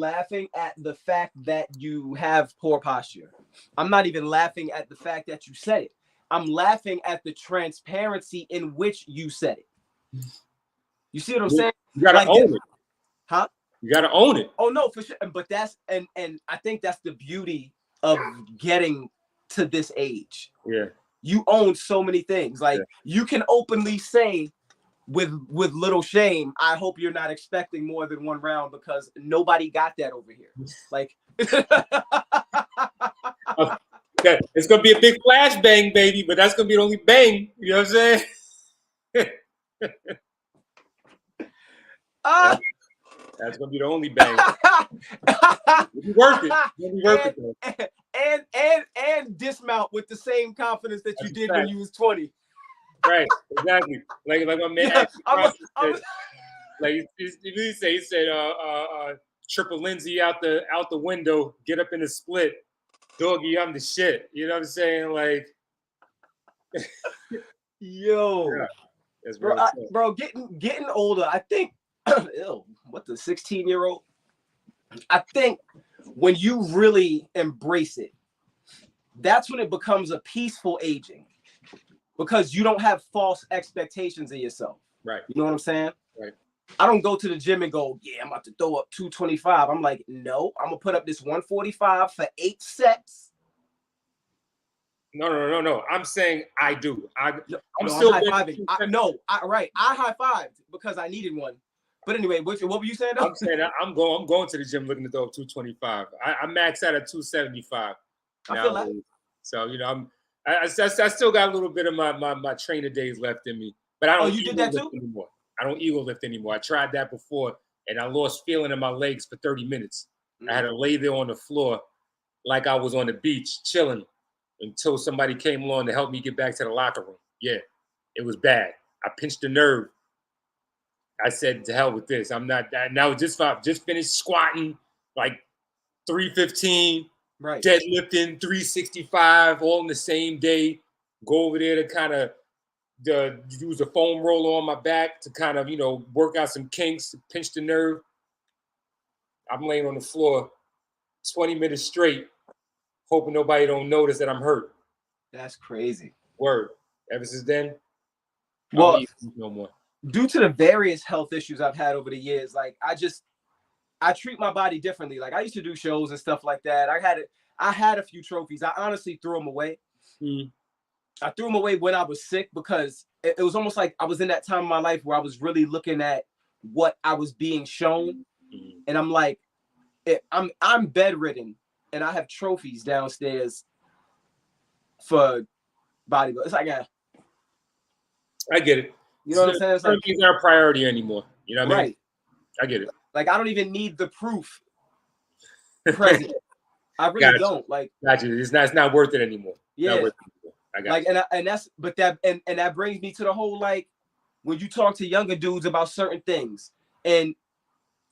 laughing at the fact that you have poor posture. I'm not even laughing at the fact that you said it. I'm laughing at the transparency in which you said it. You see what I'm saying? You gotta own it. Huh? You gotta own it. Oh no, for sure. But that's and I think that's the beauty of getting to this age. Yeah. You own so many things. Like you can openly say with little shame, I hope you're not expecting more than one round because nobody got that over here. Like it's gonna be a big flashbang, baby, but that's gonna be the only bang. You know what I'm saying? That's gonna be the only bang. It'll be worth it. It'll be worth it though. And dismount with the same confidence that you did when you was 20. Right, exactly. Like my man, he said, triple Lindsay out the window, get up in the split, doggy, I'm the shit. You know what I'm saying? Like, yo, yeah, that's bro, getting older. I think, what the 16-year-old? I think when you really embrace it, that's when it becomes a peaceful aging. Because you don't have false expectations of yourself. Right. You know what I'm saying? Right. I don't go to the gym and go, yeah, I'm about to throw up 225. I'm like, no, I'm going to put up this 145 for 8 sets. No. I'm saying I do. I'm still high-fiving. I high-fived because I needed one. But anyway, what were you saying? I'm saying I'm going to the gym looking to throw up 225. I max out at 275. I feel that. So, you know, I still got a little bit of my trainer days left in me, but I don't. You did that too? Anymore. I don't ego lift anymore. I tried that before, and I lost feeling in my legs for 30 minutes. I had to lay there on the floor like I was on the beach chilling until somebody came along to help me get back to the locker room. Yeah, it was bad. I pinched a nerve. I said, to hell with this. I'm not. Now just finished squatting like 315. Right. Deadlifting 365 all in the same day. Go over there to kind of use a foam roller on my back to kind of, work out some kinks, pinch the nerve. I'm laying on the floor 20 minutes straight, hoping nobody don't notice that I'm hurt. That's crazy. Word. Ever since then, well, no more. Due to the various health issues I've had over the years, like I treat my body differently. Like I used to do shows and stuff like that. I had a few trophies. I honestly threw them away. I threw them away when I was sick because it was almost like I was in that time of my life where I was really looking at what I was being shown. And I'm like, I'm bedridden and I have trophies downstairs for bodybuilding. It's like, I get it. You know what I'm saying? It's like, trophies aren't a priority anymore. You know what I mean? Right. I get it. Like, I don't even need the proof present. I really don't. Like, gotcha. It's not worth it anymore. Yeah. Not worth it anymore. I got and that brings me to the whole, like, when you talk to younger dudes about certain things, and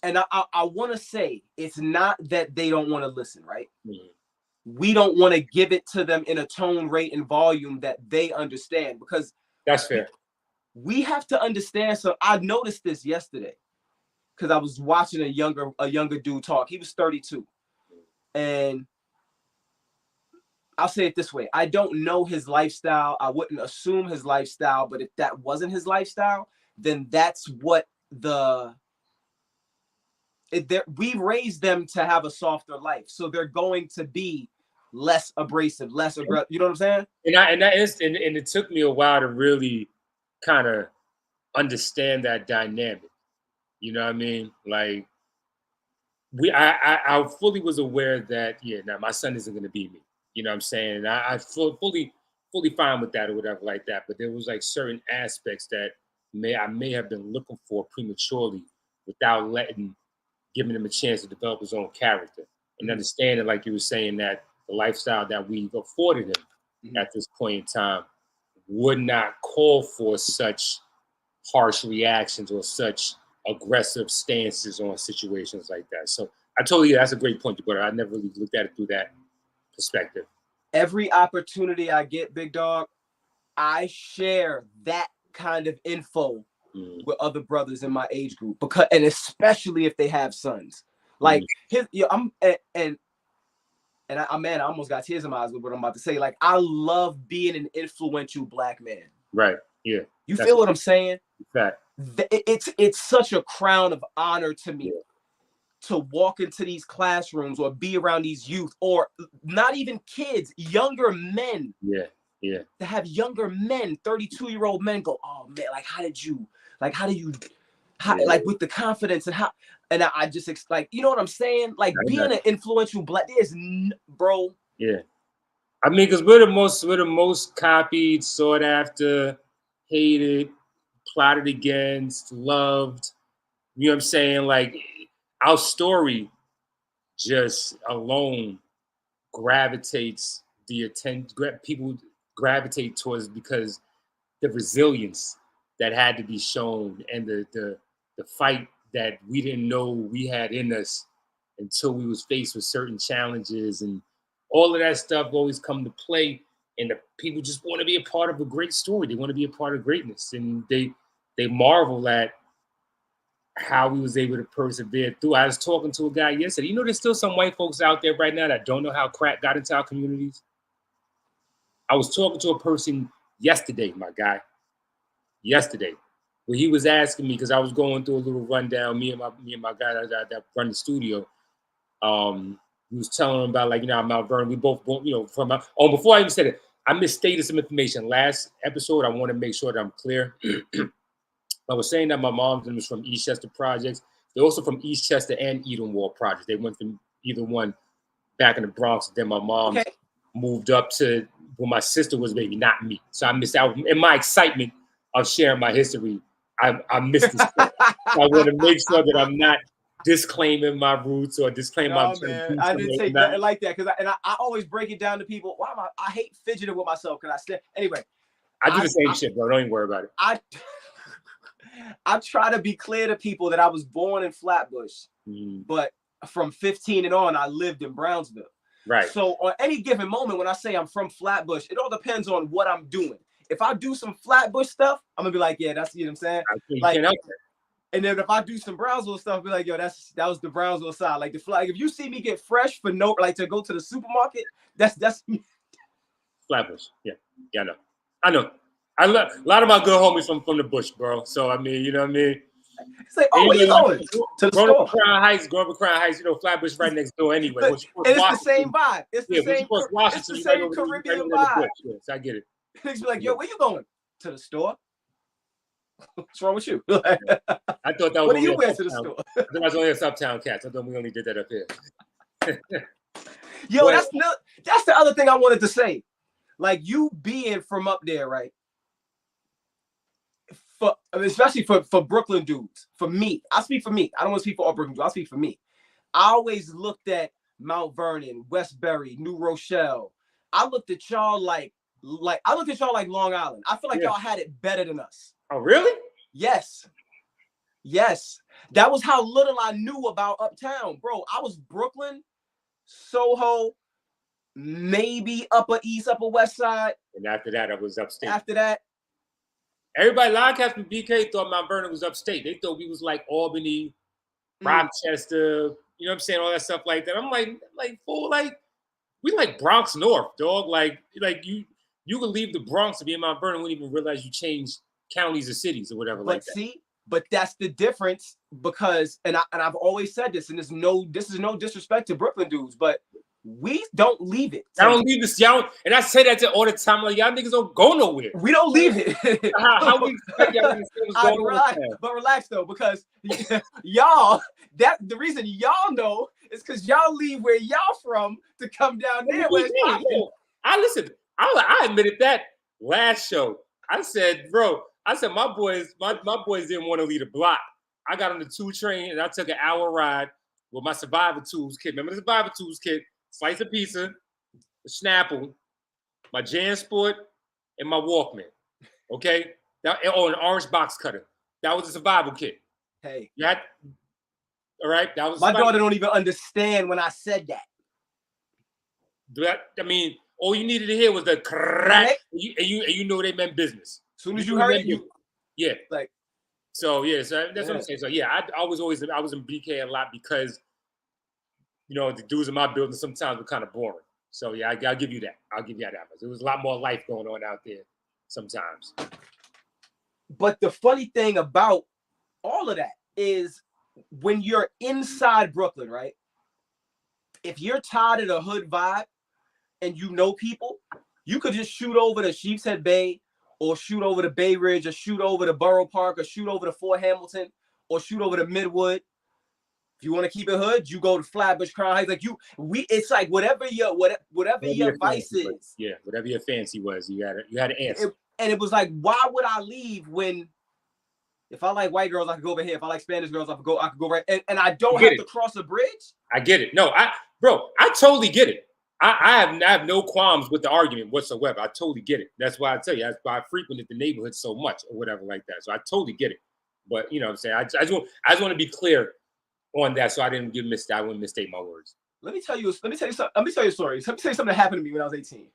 I want to say it's not that they don't want to listen, right? We don't want to give it to them in a tone, rate, and volume that they understand, because that's fair. We have to understand. So I noticed this yesterday because I was watching a younger dude talk. He was 32, and I'll say it this way: I don't know his lifestyle. I wouldn't assume his lifestyle, but if that wasn't his lifestyle, then that's what we raised them to have a softer life, so they're going to be less abrasive, less aggressive. You know what I'm saying? And it took me a while to really kind of understand that dynamic. You know what I mean? Like I fully was aware that now my son isn't going to be me. You know what I'm saying? And I fully fine with that or whatever like that. But there was like certain aspects that I may have been looking for prematurely without giving him a chance to develop his own character and understanding, like you were saying, that the lifestyle that we've afforded him at this point in time would not call for such harsh reactions or such aggressive stances on situations like that. So I told you that's a great point you brought up. I never really looked at it through that perspective. Every opportunity I get, big dog, I share that kind of info with other brothers in my age group, and especially if they have sons, Like I'm man, I almost got tears in my eyes with what I'm about to say. Like, I love being an influential Black man. Right. Yeah. You feel what I'm saying? Fact. It's such a crown of honor to me to walk into these classrooms or be around these youth, or not even kids, younger men. Yeah. Yeah. To have younger men, 32-year-old men go, oh man, like how do you, like with the confidence and I just like, you know what I'm saying? Like being an influential Black, bro. Yeah. I mean, because we're the most copied, sought after, hated, plotted against, loved. You know what I'm saying? Like, our story just alone gravitates the attention. People gravitate towards because the resilience that had to be shown and the fight that we didn't know we had in us until we was faced with certain challenges, and all of that stuff always come to play. And the people just want to be a part of a great story. They want to be a part of greatness, and they marvel at how we was able to persevere through. I was talking to a guy yesterday. You know, there's still some white folks out there right now that don't know how crack got into our communities. I was talking to a person yesterday, my guy, where he was asking me, because I was going through a little rundown, me and my guy that run the studio. He was telling him about, like, you know, Mount Vernon. We both, you know, from before I even said it, I misstated some information last episode. I want to make sure that I'm clear. I was saying that my mom was from Eastchester Projects. They're also from Eastchester and Edenwald Projects. They went from either one back in the Bronx. Then my mom moved up to where my sister was, baby, not me. So I missed out. In my excitement of sharing my history, I missed this. I want to make sure that I'm not disclaiming my roots or disclaiming my. Man, I didn't say nothing like that, because I always break it down to people. Why I hate fidgeting with myself, because anyway. I do the same shit, bro. Don't even worry about it. I try to be clear to people that I was born in Flatbush, but from 15 and on, I lived in Brownsville. Right. So on any given moment, when I say I'm from Flatbush, it all depends on what I'm doing. If I do some Flatbush stuff, I'm gonna be like, yeah, that's, you know what I'm saying? Like, and then if I do some Brownsville stuff, I'll be like, yo, that was the Brownsville side. Like if you see me get fresh for to go to the supermarket, that's Flatbush. Yeah, I know. A lot of my good homies from the bush, bro. So I mean, you know what I mean. It's like, oh, where you going? To the store. Going to Crown Heights, you know, Flatbush right next door anyway. And it's the same vibe. It's the same Caribbean vibe. Yes, I get it. Niggas be like, yo, where you going? To the store. What's wrong with you? I thought that was. What do you wear to the store? I thought that was only a Uptown Cats. I thought we only did that up here. Yo, that's the other thing I wanted to say. Like, you being from up there, right? Especially for Brooklyn dudes. For me, I speak for me. I don't want to speak for all Brooklyn dudes. I speak for me. I always looked at Mount Vernon, Westbury, New Rochelle. I looked at y'all like Long Island. I feel like y'all had it better than us. Oh, really? Yes. That was how little I knew about Uptown, bro. I was Brooklyn, Soho, maybe Upper East, Upper West Side. And after that, I was upstate. After that, everybody, a lot of cats from BK thought Mount Vernon was upstate. They thought we was like Albany, Rochester, you know what I'm saying, all that stuff like that. I'm like, fool, like, we like Bronx North, dog. Like you could leave the Bronx and be in Mount Vernon, wouldn't even realize you changed counties or cities or whatever like that. But that's the difference, because, and I've always said this, and this is no disrespect to Brooklyn dudes, but we don't leave it. I don't leave this, y'all, and I say that all the time. Like, y'all niggas don't go nowhere. We don't leave it. How we expect y'all niggas to go nowhere? But relax though, because y'all, the reason y'all know is because y'all leave where y'all from to come down there. I admitted that last show. I said, my boys didn't want to leave the block. I got on the 2 train and I took an hour ride with my Survivor Tools kit. Remember the Survivor Tools kit? Slice of pizza, a Snapple, my JanSport, and my Walkman. Okay? An orange box cutter. That was a survival kit. Hey. All right? That was my daughter don't even understand when I said that. I mean, all you needed to hear was the crack, and you know they meant business. As soon as you heard it, yeah. Like, so that's what I'm saying. So yeah, I was in BK a lot because you know, the dudes in my building sometimes were kind of boring. So yeah, I'll give you that. I'll give you that much. There was a lot more life going on out there sometimes. But the funny thing about all of that is when you're inside Brooklyn, right? If you're tired of the hood vibe and you know people, you could just shoot over to Sheepshead Bay or shoot over to Bay Ridge or shoot over to Borough Park or shoot over to Fort Hamilton or shoot over to Midwood. If you want to keep it hood, you go to Flatbush, Crown Heights. Like it's like whatever your vice is. Yeah, whatever your fancy was, you had to answer. And it was like, why would I leave when if I like white girls, I could go over here. If I like Spanish girls, I could go right. And I don't have to cross a bridge. I get it. No, I totally get it. I have no qualms with the argument whatsoever. I totally get it. That's why I tell you, that's why I frequented the neighborhood so much or whatever like that. So I totally get it. But you know what I'm saying? I just want to be clear on that so I wouldn't mistake my words. Let me tell you something. Let me tell you a story. Let me tell you something that happened to me when I was 18.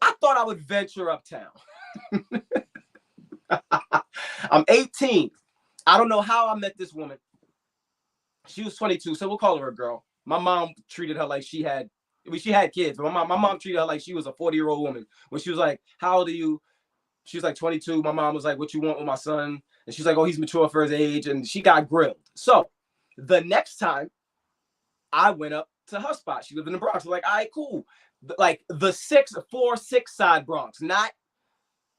I thought I would venture uptown. I'm 18. I don't know how I met this woman. She was 22, so we'll call her a girl. My mom treated her like she had kids, but my mom treated her like she was a 40-year-old woman. When she was like, "How old are you?" She was like 22. My mom was like, "What you want with my son?" And she's like, "Oh, he's mature for his age." And she got grilled. So the next time I went up to her spot, she lived in the Bronx. I'm like, all right, cool. Like the 4-6 side Bronx, not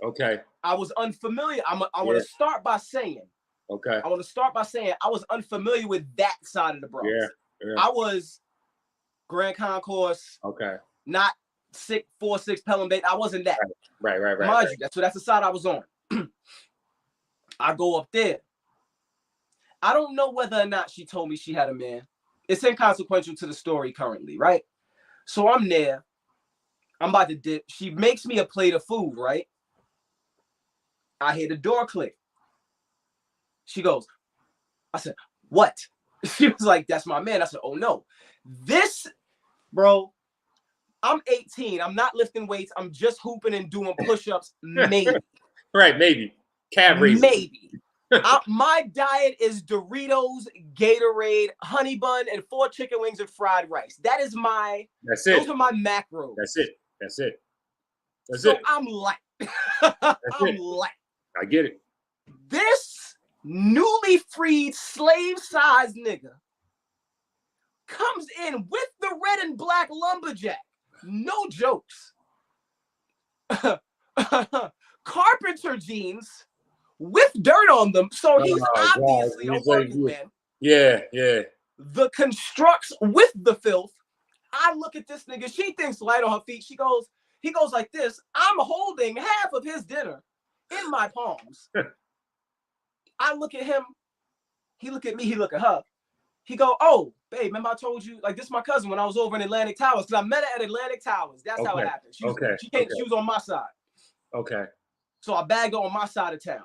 okay. I was unfamiliar. I want to start by saying, okay. I want to start by saying I was unfamiliar with that side of the Bronx. Yeah. I was Grand Concourse. Okay. Not 4-6 Pelham Bay. I wasn't that. Right. Mind you, that's the side I was on. I go up there. I don't know whether or not she told me she had a man. It's inconsequential to the story currently, right? So I'm there. I'm about to dip. She makes me a plate of food, right? I hear the door click. She goes, I said, what? She was like, that's my man. I said, oh no. This, bro, I'm 18. I'm not lifting weights. I'm just hooping and doing push-ups, maybe. Right, maybe. Cab raising. Maybe. My diet is Doritos, Gatorade, honey bun, and 4 chicken wings and fried rice. That is my. That's it. Those are my macros. That's it. So I'm light. I'm light. I get it. This newly freed slave-sized nigga comes in with the red and black lumberjack. No jokes. Carpenter jeans with dirt on them. So he's obviously a working man. Yeah. The constructs with the filth. I look at this nigga. She thinks light on her feet. He goes like this. I'm holding half of his dinner in my palms. I look at him. He look at me. He look at her. He go, oh, babe, remember I told you, like, this is my cousin when I was over in Atlantic Towers, because I met her at Atlantic Towers. That's how it happened. She was on my side. Okay. So I bagged her on my side of town.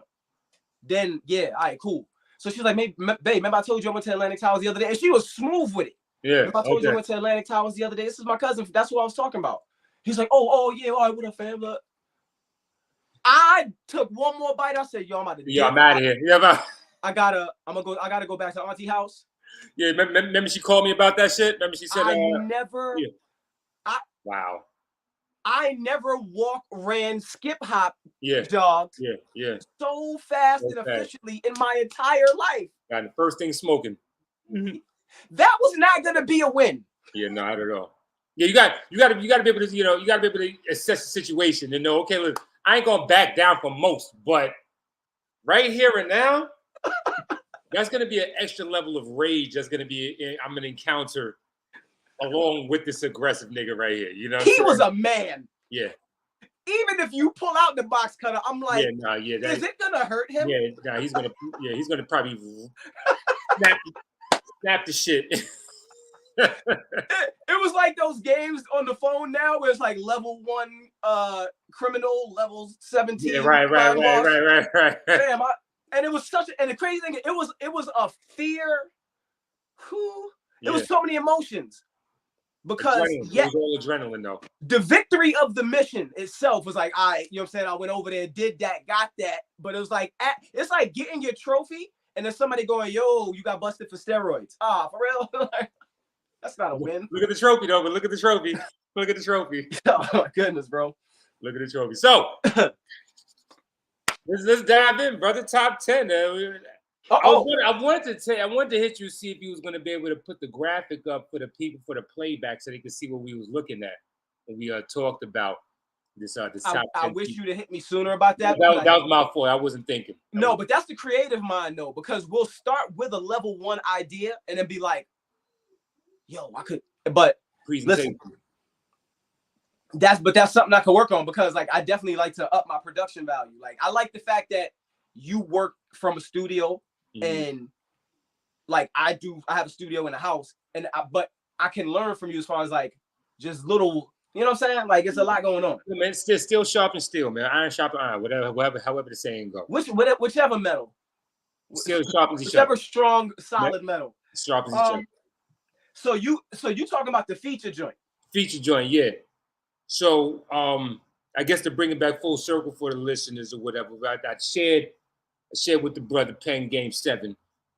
Then, yeah, all right, cool. So she's like, babe, remember I told you I went to Atlantic Towers the other day? And she was smooth with it. Yeah. Remember I told you I went to Atlantic Towers the other day? This is my cousin. That's what I was talking about. He's like, oh, yeah, all right, what up, fam? I took one more bite. I said, yo, I'm out of here. I'm out of here. Yeah, I gotta go back to Auntie house. Yeah, remember she called me about that shit? Remember she said, wow. I never ran, skip hop, jogged so fast and efficiently in my entire life. Got the first thing smoking. That was not gonna be a win. Yeah, not at all. Yeah, you got to be able to, you got to be able to assess the situation and know, okay, look, I ain't gonna back down from most, but right here and now, that's gonna be an extra level of rage. I'm gonna encounter along with this aggressive nigga right here. You know, he was a man. Yeah. Even if you pull out the box cutter, I'm like, is it gonna hurt him? Yeah, he's gonna probably snap the shit. It was like those games on the phone now where it's like level 1 criminal, level 17. Yeah, right. Damn, and it was and the crazy thing, it was a fear. It was so many emotions. Because it was all adrenaline though. The victory of the mission itself was like, you know what I'm saying? I went over there, did that, got that. But it was like, it's like getting your trophy and then somebody going, yo, you got busted for steroids. For real? not a win. Look at the trophy, though. But look at the trophy. Look at the trophy. Oh my goodness, bro. Look at the trophy. So let's dive in, brother. Top 10. I wanted to hit you, see if you was going to be able to put the graphic up for the people for the playback so they could see what we was looking at when we talked about this top 10. I wish you'd have hit me sooner about that. That was my fault. I wasn't thinking. No, but that's the creative mind, though, because we'll start with a level 1 idea and then be like, yo, I could, but listen, that's something I could work on, because like I definitely like to up my production value. Like I like the fact that you work from a studio, and like I have a studio in the house, and but I can learn from you as far as like just little, you know what I'm saying? Like it's a lot going on. Man, it's still sharp and steel, man. Iron sharp iron, however the saying goes. Whichever metal. Still sharp as whichever strong, solid metal. Sharp as each other. So you talking about the feature joint? Feature joint, yeah. So I guess to bring it back full circle for the listeners or whatever, I shared with the brother Penn Game 7.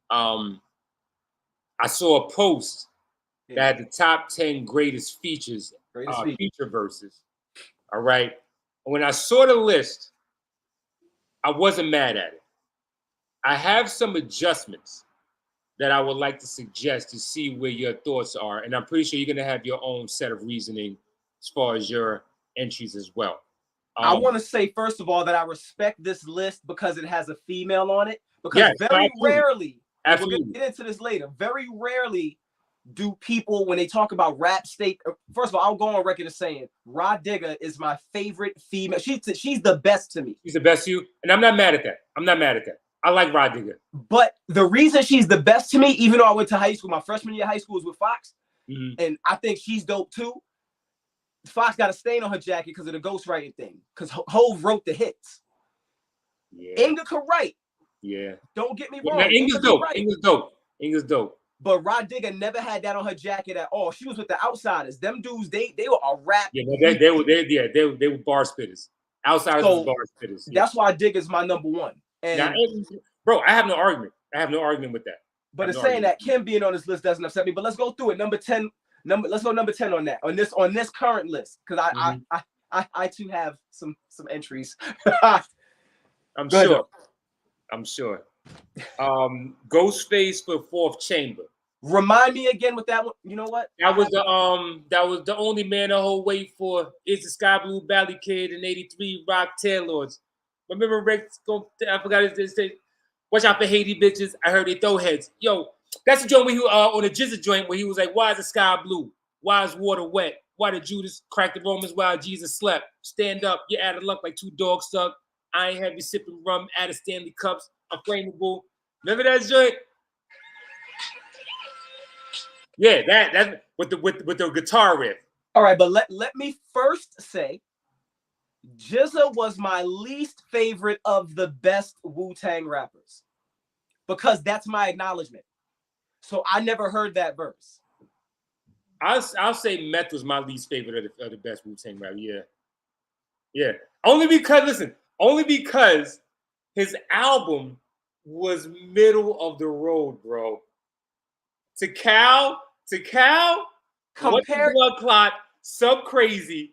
I saw a post that had the top 10 greatest features, feature verses. All right. And when I saw the list, I wasn't mad at it. I have some adjustments that I would like to suggest to see where your thoughts are. And I'm pretty sure you're going to have your own set of reasoning as far as your entries as well. I want to say, first of all, that I respect this list because it has a female on it. Because very rarely, we're going to get into this later, very rarely do people, when they talk about rap state, first of all, I'll go on record as saying, Rah Digga is my favorite female. She's the best to me. She's the best to you? And I'm not mad at that. I like Rah Digga. But the reason she's the best to me, even though I went to high school, my freshman year of high school was with Fox, and I think she's dope too. Fox got a stain on her jacket because of the ghostwriting thing, because Hove wrote the hits. Yeah. Inga could write. Yeah. Don't get me wrong. Now, Inga's dope. But Rah Digga never had that on her jacket at all. She was with the Outsiders. Them dudes, they were a rap. Yeah, they were bar spitters. Outsiders was bar spitters. Yeah. That's why Digga's my number 1. And now, bro, I have no argument. with that. But it's saying that Kim being on this list doesn't upset me. But let's go through it. Number 10. Let's go number 10 on that. On this current list, because I too have some entries. I'm sure. Ghostface for Fourth Chamber. Remind me again with that one. You know what? That was the only man the whole wait for. Is the Sky Blue Valley Kid in '83 Rock Tailords. Remember Rex? I forgot his name. Watch out for Haiti bitches. I heard they throw heads. Yo, that's the joint where he on the Jizza joint where he was like, "Why is the sky blue? Why is water wet? Why did Judas crack the Romans while Jesus slept? Stand up, you're out of luck like 2 dogs stuck. I ain't have you sipping rum out of Stanley cups. I'm flammable." Remember that joint? Yeah, that with the guitar riff. All right, but let me first say, Jizza was my least favorite of the best Wu-Tang rappers, because that's my acknowledgement. So I never heard that verse. I'll say Meth was my least favorite of the best Wu-Tang rapper. Yeah. Only because his album was middle of the road, bro. To Cal, compare Blood Clot, Sub Crazy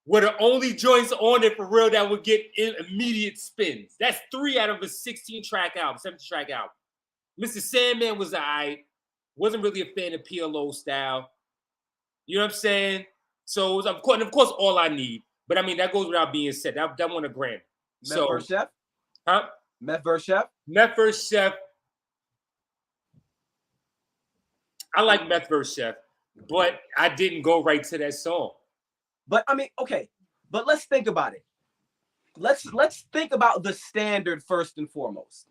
were the only joints on it for real that would get immediate spins. That's 3 out of a 16-track album, 17-track album. Mr. Sandman was alright. Wasn't really a fan of PLO style. You know what I'm saying? So of course, All I Need. But I mean, that goes without being said. That won a Grammy. Meth vs. Chef? Huh? Meth vs. Chef? Meth vs. Chef. I like Meth vs. Chef, but I didn't go right to that song. But I mean, okay. But let's think about it. Let's think about the standard first and foremost.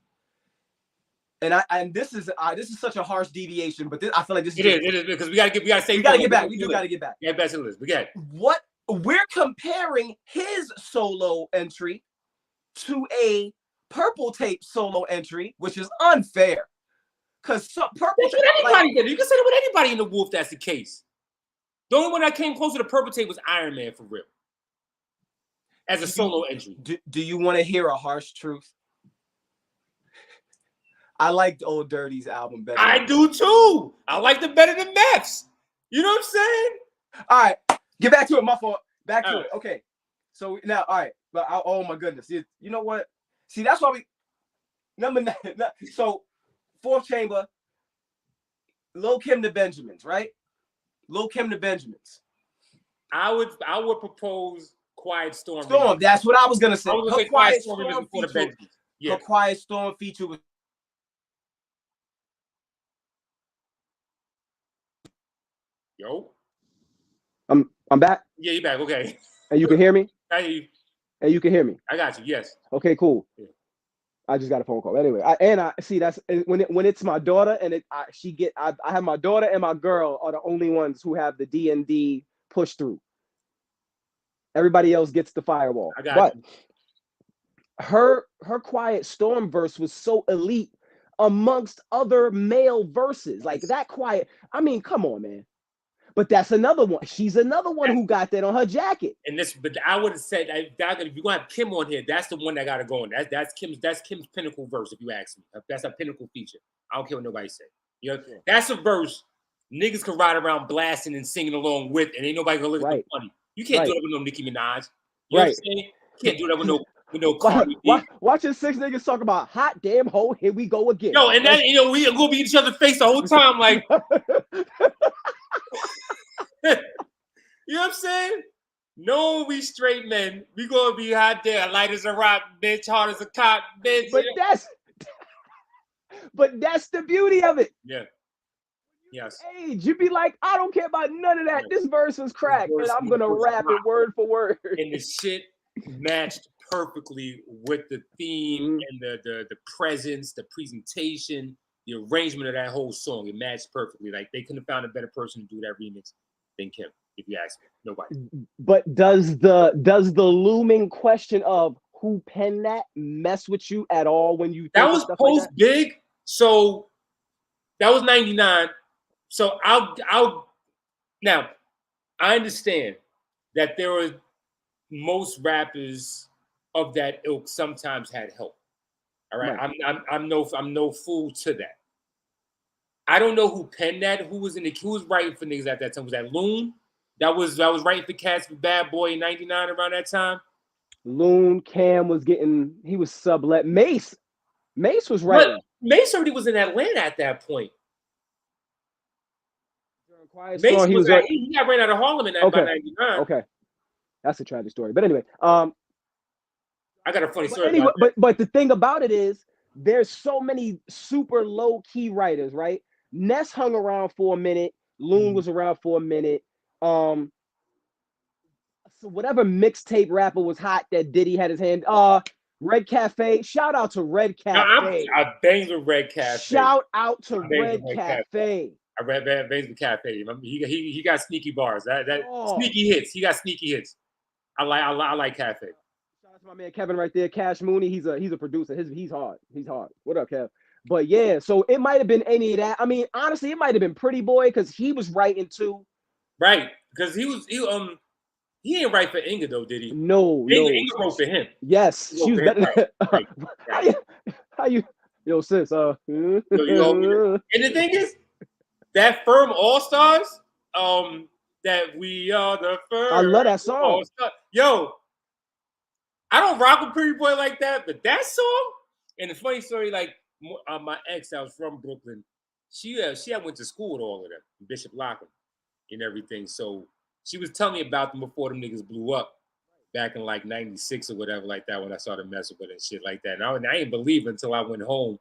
And this is such a harsh deviation, but I feel like this is it is because we gotta get back. We do gotta get back. Yeah, back to the list. We got it. What we're comparing his solo entry to a Purple Tape solo entry, which is unfair. Because Purple Tape, anybody did. You can say that with anybody in the Wolf. That's the case. The only one that came closer to Purple Tape was Iron Man for real, as a solo entry. Do you want to hear a harsh truth? I liked Old Dirty's album better. I do too. I liked it better than Meth's. You know what I'm saying? All right, get back to it. My fault. Back to it. Okay. So now, all right. But oh my goodness, you know what? See, that's why we number 9. So 4th chamber, Lil Kim to Benjamins, right? Lil Kim to Benjamins. I would propose Quiet Storm. Storm. That's what I was gonna say. I was gonna say Quiet Storm before the Benjamins. Yeah. Her Quiet Storm feature was. Yo. I'm back. Yeah, you back. Okay. And you can hear me? I hear you. And you can hear me? I got you. Yes. Okay, cool. Yeah. I just got a phone call. Anyway, I see that's when it's my daughter and I have my daughter and my girl are the only ones who have the D&D push through. Everybody else gets the firewall. I got you. Her Quiet Storm verse was so elite amongst other male verses. Like that Quiet. I mean, come on, man. But that's another one. She's another one who got that on her jacket. And but I would have said if you're gonna have Kim on here, that's the one that gotta go on. That's Kim's pinnacle verse, if you ask me. That's a pinnacle feature. I don't care what nobody say. You know, that's a verse niggas can ride around blasting and singing along with, and ain't nobody gonna look at them funny. You can't do that with no Nicki Minaj. You know what I'm saying? You can't do that with no Cardi B. Watching 6 niggas talk about hot damn hoe, here we go again. Yo, and then we gonna be each other's face the whole time, like you know what I'm saying? No, we straight men. We gonna be hot there, light as a rock, bitch, hard as a cop, bitch. But that's the beauty of it. Yeah. Yes. Age, you'd be like, I don't care about none of that. This verse was crack, and I'm gonna rap it word for word. And the shit matched perfectly with the theme and the presence, the presentation, the arrangement of that whole song. It matched perfectly. Like they couldn't have found a better person to do that remix than Kim, if you ask me. Nobody. But does the looming question of who penned that mess with you at all when you that was post like big? So that was 99. So I'll now I understand that there were most rappers of that ilk sometimes had help. All right. I'm no fool to that. I don't know who penned that. Who was writing for niggas at that time? Was that Loon? That was writing for cats for Bad Boy in 99 around that time. Loon, Cam was he was sublet. Mace was writing. But Mace already was in Atlanta at that point. Quiet Mace Storm, he got ran out of Harlem in that by 99. Okay. That's a tragic story. But anyway, I got a funny story. Anyway, but the thing about it is there's so many super low-key writers, right? Ness hung around for a minute. Loon was around for a minute. So whatever mixtape rapper was hot that Diddy had his hand. Red Cafe. Shout out to Red Cafe. I banged with Red Cafe. Shout out to Red Cafe. I read Bangs with Cafe. He got sneaky bars. Sneaky hits. He got sneaky hits. I like Cafe. Shout out to my man Kevin right there, Cash Mooney. He's a producer. He's hard. He's hard. What up, Kev? But yeah, so it might have been any of that. I mean, honestly, it might have been Pretty Boy because he was writing too. Right, because he didn't write for Inga though, did he? No. Inga wrote for him. Yes, she was better. Right. How you, yo sis? And the thing is, that firm All Stars, that we are the firm. I love that song. All-Star. Yo, I don't rock with Pretty Boy like that, but that song. And the funny story, like my ex, I was from Brooklyn. She had went to school with all of them, Bishop Lockham, and everything. So she was telling me about them before them niggas blew up back in like 96 or whatever like that when I started messing with it and shit like that. And I didn't believe it until I went home.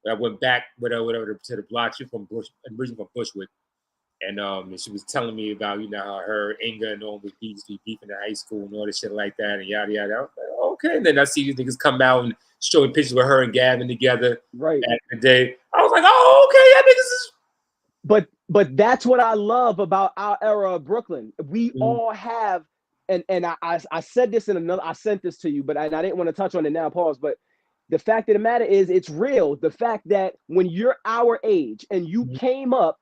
I went back whatever to the block. She from originally from Bushwick. And she was telling me about, how her Inga and all was beefing in high school and all this shit like that and yada yada. I was like, okay. And then I see these niggas come out and showing pictures with her and Gavin together right back in the day. I was like, oh, okay, yeah, niggas is. But that's what I love about our era of Brooklyn. We all have, and I said this in another, I sent this to you, but I didn't want to touch on it now, pause. But the fact of the matter is, it's real. The fact that when you're our age and you came up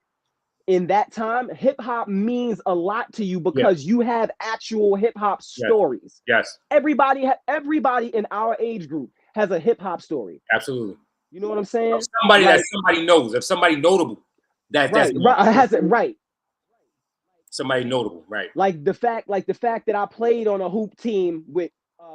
in that time, hip hop means a lot to you because you have actual hip hop stories. Yes. Everybody in our age group has a hip hop story. Absolutely. You know what I'm saying? Somebody that somebody knows, if somebody notable, that's right. Has it right. Somebody notable, right? Like the fact that I played on a hoop team with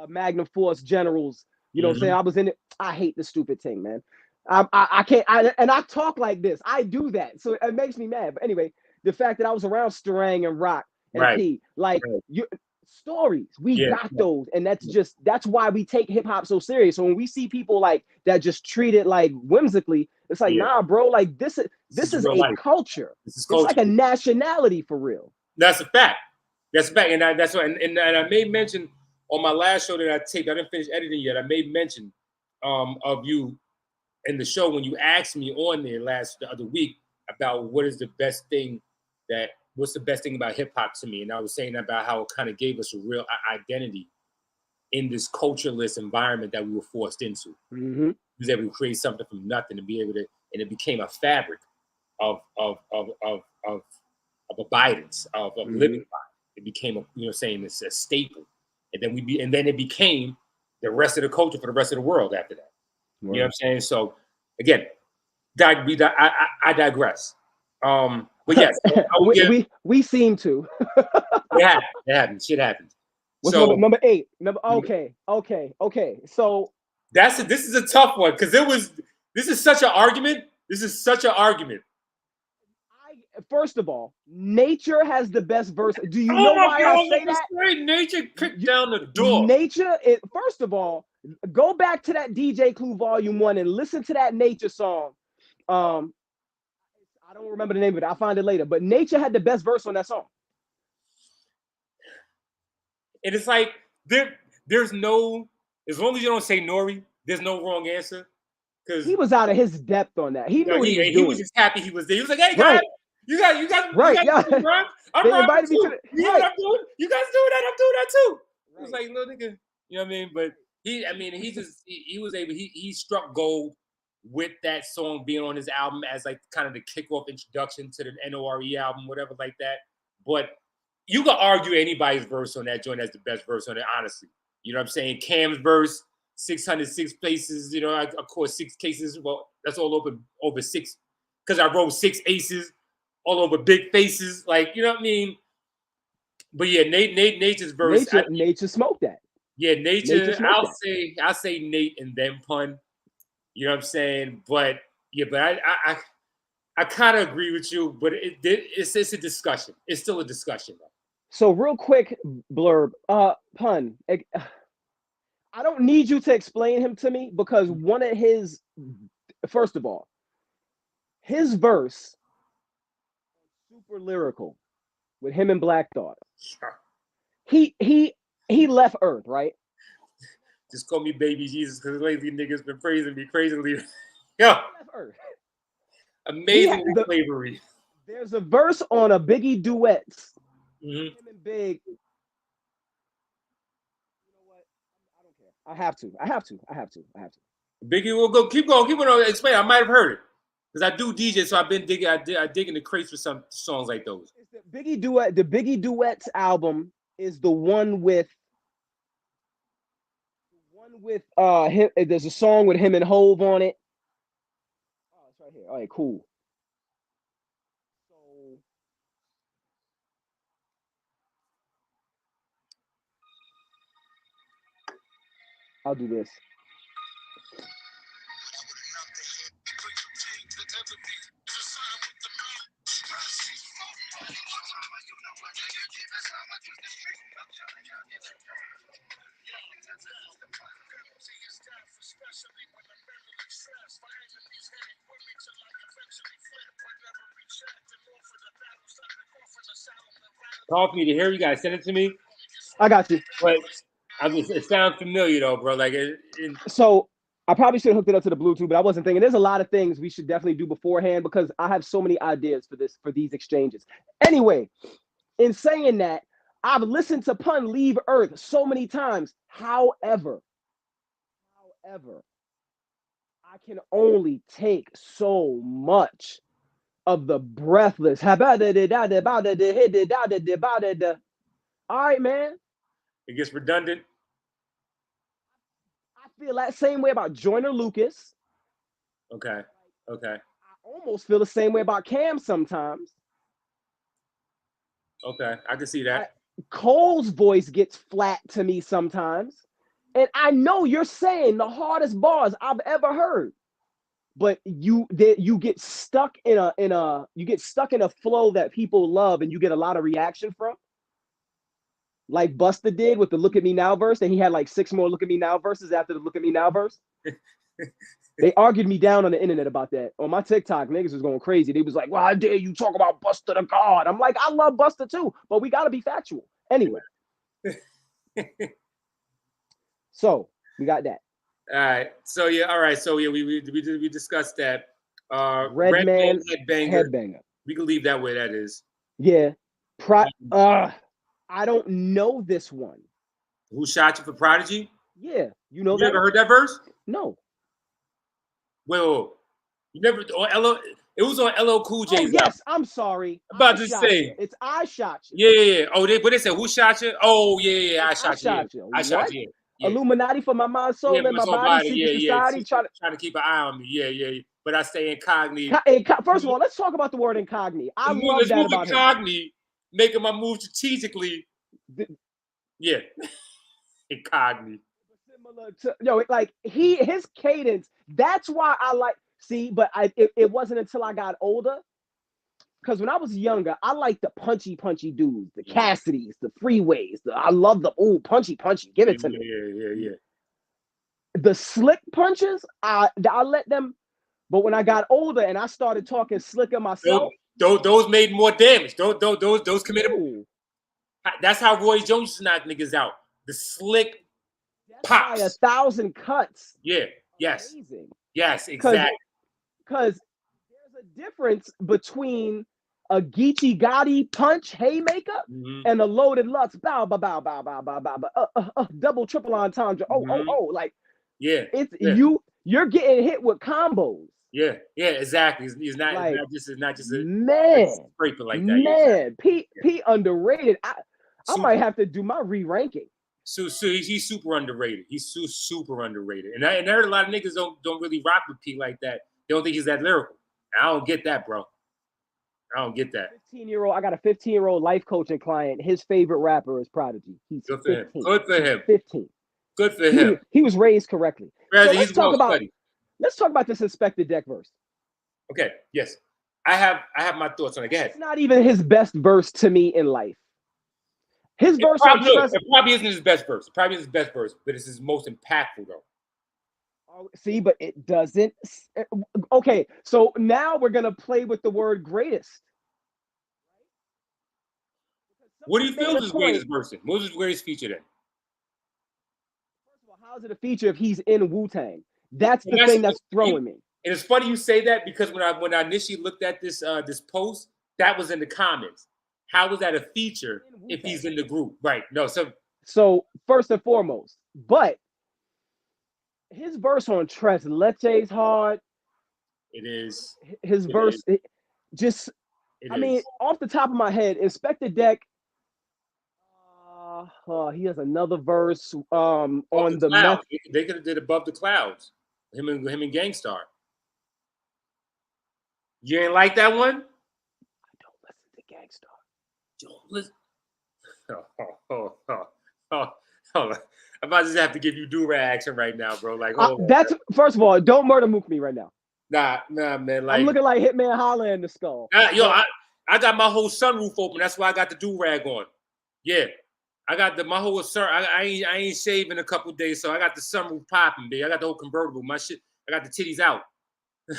Magnum Force Generals. You know what I'm saying? I was in it. I hate the stupid thing, man. I can't. And I talk like this. I do that, so it makes me mad. But anyway, the fact that I was around Starang and Rock and P, like you stories, we got those, and that's why we take hip hop so serious. So when we see people like that just treat it like whimsically, it's like, nah, bro. Like this is a life. culture. This is culture. It's like a nationality for real. That's a fact. That's a fact, and that's what. And I made mention on my last show that I taped. I didn't finish editing yet. I made mention of you in the show when you asked me on there the other week about what's the best thing about hip hop to me, and I was saying about how it kind of gave us a real identity in this cultureless environment that we were forced into. We was able to create something from nothing and be able to, and it became a fabric of abidance, of living by. It became it's a staple, and then it became the rest of the culture for the rest of the world after that. You know what I'm saying? So again, I digress. But yes, we seem to. It happens. Shit happens. What's number 8? Okay. So this is a tough one because this is such an argument. First of all, Nature has the best verse. Do you know why I say that? Nature kicked down the door. Nature, first of all, go back to that DJ Clue Volume 1 and listen to that Nature song. I don't remember the name of it. I'll find it later. But Nature had the best verse on that song. And it's like there's no, as long as you don't say Nori, there's no wrong answer. Because he was out of his depth on that. He knew what he was doing. He was just happy he was there. He was like, "Hey guys, you guys, right? I'm invited me to the. You know what I'm doing? You guys doing that? I'm doing that too." Right. It was like, "Little nigga," you know what I mean? But he was able. He struck gold with that song being on his album as like kind of the kickoff introduction to the NORE album, whatever like that. But you can argue anybody's verse on that joint as the best verse on it, honestly. You know what I'm saying? Cam's verse, 606 places, of course, 6 cases. Well, that's all over 6, because I wrote 6 aces all over big faces. Like, you know what I mean? But yeah, Nature's verse. Nature smoked that. Yeah, Nature I'll say Nate and then Pun. You know what I'm saying? But yeah, but I kind of agree with you, but it's a discussion. It's still a discussion, though. So real quick blurb, Pun. I don't need you to explain him to me because one of his, first of all, his verse, super lyrical, with him and Black Thought. Sure. He left Earth, right? Just call me Baby Jesus because lazy niggas been praising me crazily. Yo, left Earth. Amazing slavery. There's a verse on a Biggie duets. Him and Big. You know what? I don't care. I have to. Biggie will go. Keep going. Explain. I might have heard it because I do DJ, so I've been digging. I dig in the crates for some songs like those. The Biggie Duets album is the one with him. There's a song with him and Hove on it. Oh, it's right here. All right, cool. So I'll do this. Call for me to hear. You guys send it to me. I got you. But it sounds familiar though, bro. Like so I probably should have hooked it up to the Bluetooth, but I wasn't thinking. There's a lot of things we should definitely do beforehand because I have so many ideas for these exchanges. Anyway, in saying that, I've listened to Pun leave Earth so many times. However, I can only take so much of the breathless. All right, man. It gets redundant. I feel that same way about Joyner Lucas. Okay. I almost feel the same way about Cam sometimes. Okay, I can see that. Cole's voice gets flat to me sometimes. And I know you're saying the hardest bars I've ever heard. But you get stuck in a flow that people love and you get a lot of reaction from. Like Busta did with the Look at Me Now verse, and he had like 6 more Look at Me Now verses after the Look at Me Now verse. They argued me down on the internet about that. On my TikTok, niggas was going crazy. They was like, well, how dare you talk about Busta the God? I'm like, I love Busta too, but we got to be factual. Anyway. So we got that. All right. So yeah, all right. So yeah, we discussed that. Redman headbanger. We can leave that where that is. Yeah. I don't know this one. Who Shot You for Prodigy? Yeah. You know you that? Ever heard that verse? No. Wait. You never on LL? It was on LL Cool J's. Oh, yes, I'm sorry. I'm about to say it's I Shot You. Yeah. Oh, they said who shot you? Oh, yeah. I shot you. I shot you. Yeah. Illuminati for my mind, soul, and my body. Secret society. Trying to keep an eye on me. Yeah. But I stay incognito. First of all, let's talk about the word incognito. I love that about incognito, making my move strategically. Yeah. Incognito. Similar to like his cadence. That's why I like. See, but it wasn't until I got older. Because when I was younger, I liked the punchy dudes, the Cassidys, the Freeways. I love the punchy. Give it to me. Yeah. The slick punches, I let them. But when I got older and I started talking slicker myself, those made more damage. Those committed. Ooh. That's how Roy Jones used to knock niggas out. The slick pops. 1,000 cuts. Yeah. Yes. Amazing. Yes. Exactly. Because there's a difference between a Geechee Gotti punch haymaker and a loaded Lux bow, double triple entendre. Like it's you're getting hit with combos. Yeah, exactly. It's not just a man scraper like that. Man, Pete underrated. I might have to do my re-ranking. So he's super underrated. He's super underrated. And I heard a lot of niggas don't really rock with Pete like that. They don't think he's that lyrical. I don't get that, bro. I don't get that. 15-year-old. I got a 15-year-old life coaching client. His favorite rapper is Prodigy. He's good for 15. him. Good for him. 15. Good for him. He was raised correctly. So let's talk about this Inspector Deck verse. Okay. Yes. I have my thoughts on it. Go ahead. It's not even his best verse to me in life. His verse it probably isn't his best verse. It probably isn't his best verse, but it's his most impactful though. See, but it doesn't. Okay, so now we're gonna play with the word greatest. What do you feel is his greatest verse? What was his greatest feature then? First of all, how is it a feature if he's in Wu-Tang? That's the thing that's throwing me. And it's funny you say that because when I initially looked at this post, that was in the comments. How was that a feature if he's in the group? Right. No. So first and foremost, but his verse on Tres Leche's hard. It is. His verse, I mean, off the top of my head, Inspector Deck. He has another verse on the meth. They could have did Above the Clouds. Him and Gangstar. You ain't like that one? I don't listen to Gangstar. Don't listen. Hold on. I might just have to give you do-rag action right now, bro. Like, that's first of all, don't murder mook me right now. Nah, man. Like, I'm looking like Hitman Holla in the skull. I got my whole sunroof open. That's why I got the do-rag on. Yeah, I got my whole I ain't shaving a couple days, so I got the sunroof popping, baby. I got the whole convertible. My shit. I got the titties out. Say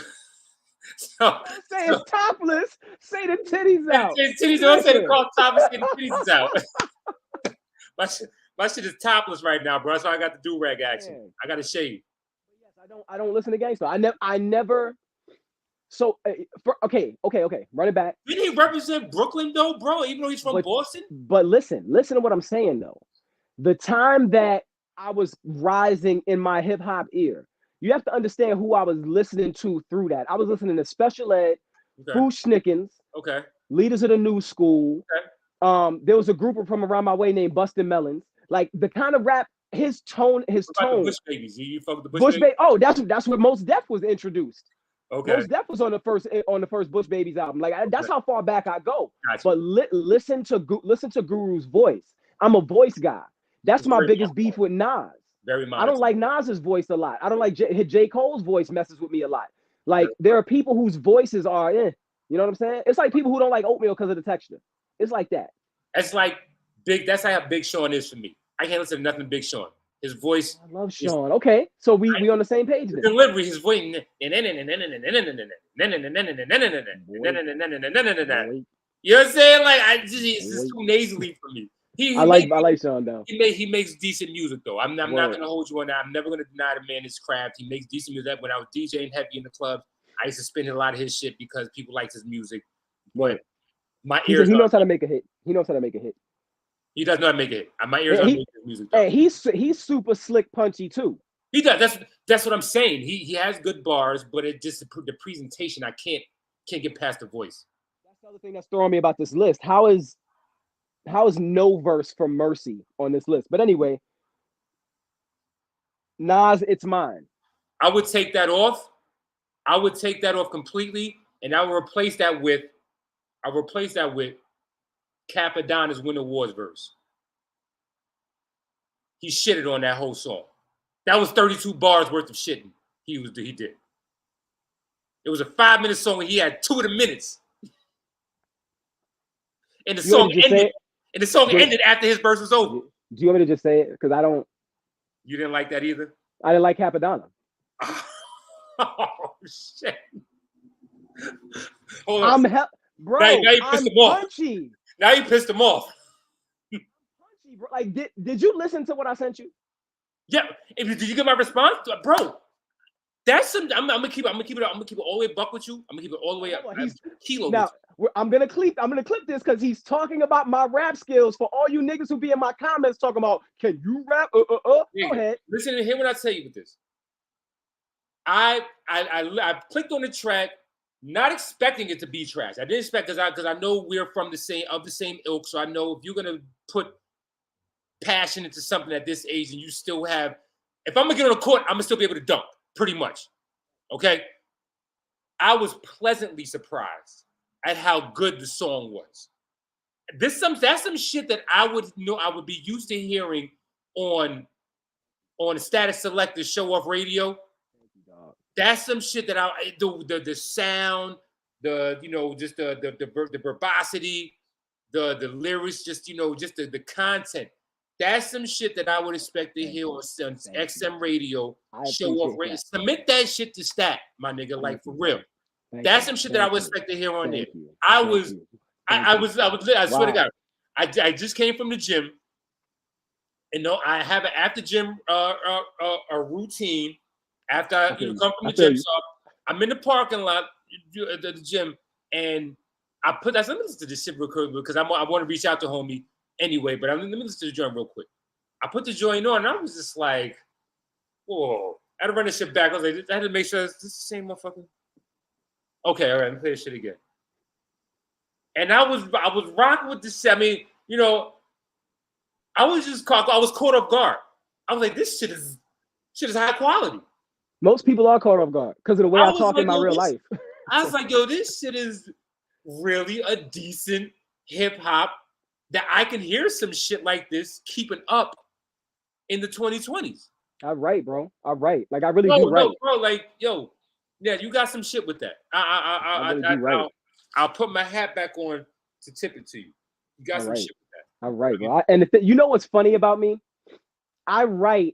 it's topless. Say the titties out. Titties. Don't say the call topless. Say the titties out. My shit is topless right now, bro. So I got the do-rag action. Man. I got a shave. Yes, I don't listen to Gangstar. I never. So okay. Run it back. Didn't he represent Brooklyn though, bro? Even though he's from Boston. But listen to what I'm saying though. The time that I was rising in my hip hop ear, you have to understand who I was listening to through that. I was listening to Special Ed, Foo Schnickens, Leaders of the New School. Okay. There was a group from around my way named Bustin' Melons. Like the kind of rap, his tone. The Bush Babies. You fuck with the Bush Babies? Oh, that's where Mos Def was introduced. Okay. Mos Def was on the first Bush Babies album. Like that's how far back I go. Gotcha. But listen to Guru's voice. I'm a voice guy. That's my biggest beef with Nas. Very modest. I don't like Nas's voice a lot. I don't like J. Cole's voice messes with me a lot. Like there are people whose voices are you know what I'm saying? It's like people who don't like oatmeal because of the texture. It's like that. It's like that's how Big Sean is for me. I can't listen to nothing Big Sean. His voice. I love Sean. Okay, so we on the same page then. Delivery, his voice. You know what I'm saying? Like it's just too nasally for me. I like Sean though. He makes decent music though. I'm not gonna hold you on that. I'm never gonna deny the man his craft. He makes decent music. When I was DJing heavy in the club, I used to spin a lot of his shit because people liked his music. But my ears. He knows how to make a hit. He knows how to make a hit. He does not make a hit. My ears are making his music. Though. And he's super slick, punchy too. He does. That's what I'm saying. He has good bars, but it just the presentation. I can't get past the voice. That's the other thing that's throwing me about this list. How is no verse from Mercy on this list? But anyway, Nas, It's Mine. I would take that off. I would take that off completely, and I will replace that with Capadonna's Win Awards verse. He shitted on that whole song. That was 32 bars worth of shitting. He did. It was a 5-minute song, and he had 2 of the minutes. And the song ended. And the song ended after his verse was over. Do you want me to just say it? Because I don't. You didn't like that either? I didn't like Capadonna. Oh shit! Hold on. Bro. Now you pissed him off. Punchy. Now you pissed him off. Punchy, bro. Like, did you listen to what I sent you? Yeah. Did you get my response, bro? That's some. I'm gonna keep it all the way buck with you. I'm gonna keep it all the way up. Kilo. Now I'm gonna clip this because he's talking about my rap skills for all you niggas who be in my comments talking about, can you rap? Go ahead. Listen and hear what I tell you with this. I clicked on the track, not expecting it to be trash. I didn't expect because I know we're from the same ilk. So I know if you're gonna put passion into something at this age and you still have, if I'm gonna get on the court, I'm gonna still be able to dunk, pretty much. Okay. I was pleasantly surprised at how good the song was. That's some shit that I would be used to hearing on Status Selector Show Off Radio. That's some shit that the sound, just the verbosity, the lyrics, just the content. That's some shit that I would expect to hear on XM Radio, Show Off Radio. Submit that shit to Stat, my nigga, like for real. That's some shit that I would expect to hear on there. I swear to God, I just came from the gym. And I have an after gym a routine. After I come from the gym, so I'm in the parking lot at the gym, and let me listen to this shit real quick because I want to reach out to homie anyway. But let me listen to the joint real quick. I put the joint on, and I was just like, "Whoa!" I had to run this shit back. I was like, I had to make sure this the same motherfucker. Okay, all right, let me play this shit again. And I was rocking with this shit. I mean, I was caught off guard. I was like, this shit is high quality. Most people are caught off guard because of the way I talk in my real life. I was like, yo, this shit is really a decent hip hop that I can hear some shit like this keeping up in the 2020s. All right, bro. All right. Like, I really do right. No, bro, like, yo, yeah, you got some shit with that. I'll put my hat back on to tip it to you. You got some shit with that. All right, bro. And you know what's funny about me? I write.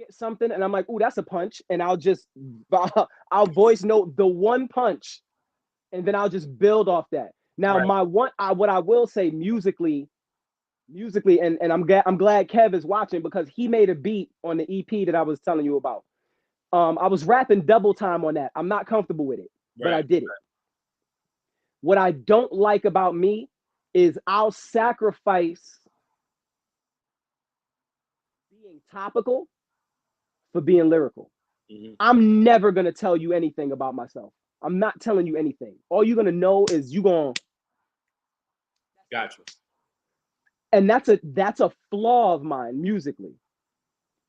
At something and I'm like, ooh, that's a punch, and I'll voice note the one punch, and then I'll just build off that. Now, what I will say musically, and I'm glad Kev is watching because he made a beat on the EP that I was telling you about. I was rapping double time on that. I'm not comfortable with it, but I did it. What I don't like about me is I'll sacrifice being topical for being lyrical. Mm-hmm. I'm never gonna tell you anything about myself. I'm not telling you anything. All you're gonna know is you gonna. Gotcha. And that's a flaw of mine musically.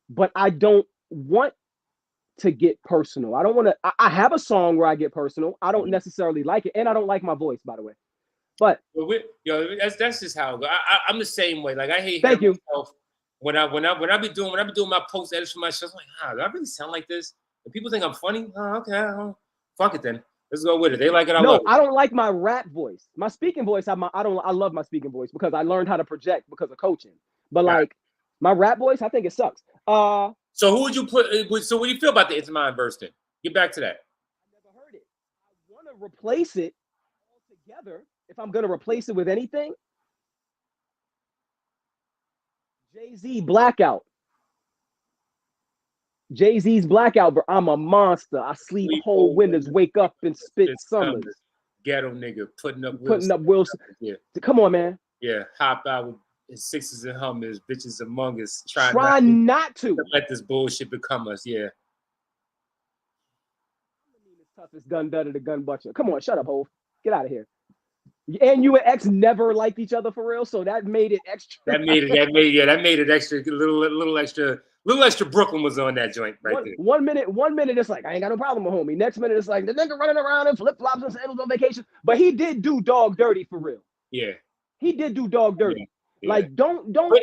But I don't want to get personal. I don't want to. I have a song where I get personal. I don't necessarily like it, and I don't like my voice, by the way. But that's just how it goes. I'm the same way. Like I hate thank you. myself when I be doing my post edits for my shows. I'm like, do I really sound like this? And people think I'm funny. Oh, okay, fuck it then. Let's go with it. They like it. I love it. I don't like my rap voice. My speaking voice, I love my speaking voice because I learned how to project because of coaching. But like my rap voice, I think it sucks. So who would you put? So what do you feel about the It's Mine verse then? Get back to that. I never heard it. I want to replace it altogether. If I'm gonna replace it with anything, Jay-Z Blackout. Jay-Z's Blackout, but I'm a monster. I sleep whole winters, wake up and spit summers. Ghetto nigga putting up Wilson. Yeah. Come on, man. Yeah, hop out with sixes and hummers, bitches among us. Try not to let this bullshit become us. Yeah. Toughest gun better to gun butcher. Come on, shut up, Hov. Get out of here. And you and X never liked each other for real, so that made it extra. that made it extra. Little extra. Brooklyn was on that joint right there. 1 minute, it's like I ain't got no problem with homie. Next minute, it's like the nigga running around in flip flops and sandals on vacation. But he did do dog dirty for real. Yeah, he did do dog dirty. Yeah. Like don't. But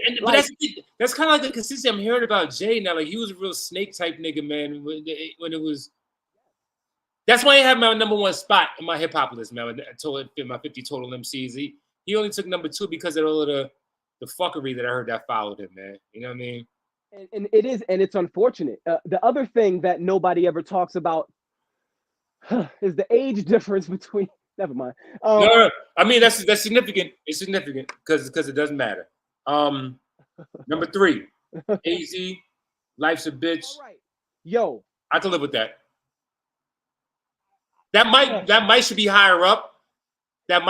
that's kind of like the consistency I'm hearing about Jay now. Like he was a real snake type nigga, man. When it was. That's why I have my number one spot in my hip hop list, man. My 50 total MCs. He only took number 2 because of all of the fuckery that I heard that followed him, man. You know what I mean? And it's unfortunate. The other thing that nobody ever talks about is the age difference between. Never mind. No. I mean that's significant. It's significant because it doesn't matter. Number 3, AZ, Life's a Bitch. All right. Yo, I can live with that. That might should be higher up. That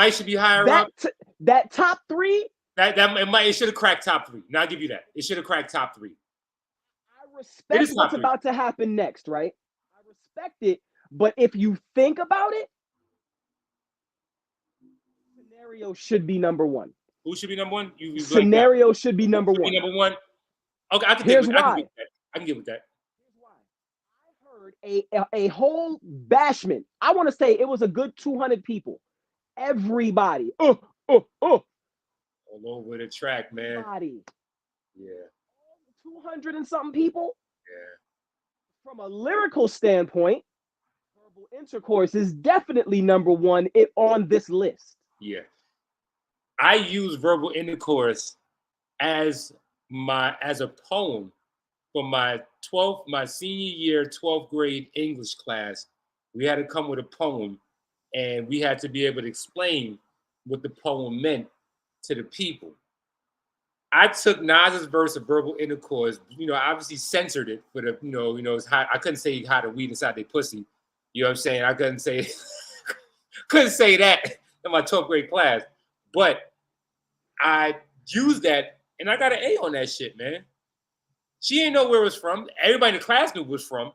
top 3. It should have cracked top 3. Now I'll give you that. It should have cracked top 3. I respect what's about to happen next, right? I respect it, but if you think about it, Scenario should be number 1. Who should be number 1? Scenario should be number 1. Number 1. Okay, I can get with that. A whole bashment. I want to say it was a good 200 people. Everybody. All over the track, man. Everybody. Yeah. 200 and something people. Yeah. From a lyrical standpoint, Verbal Intercourse is definitely number 1 on this list. Yeah. I use Verbal Intercourse as a poem for my senior year 12th grade English class. We had to come with a poem and we had to be able to explain what the poem meant to the people. I took Nas's verse of Verbal Intercourse, obviously censored it for the, it's hot. I couldn't say how to weed inside their pussy. You know what I'm saying? I couldn't say that in my 12th grade class. But I used that and I got an A on that shit, man. She didn't know where it was from. Everybody in the class knew it was from.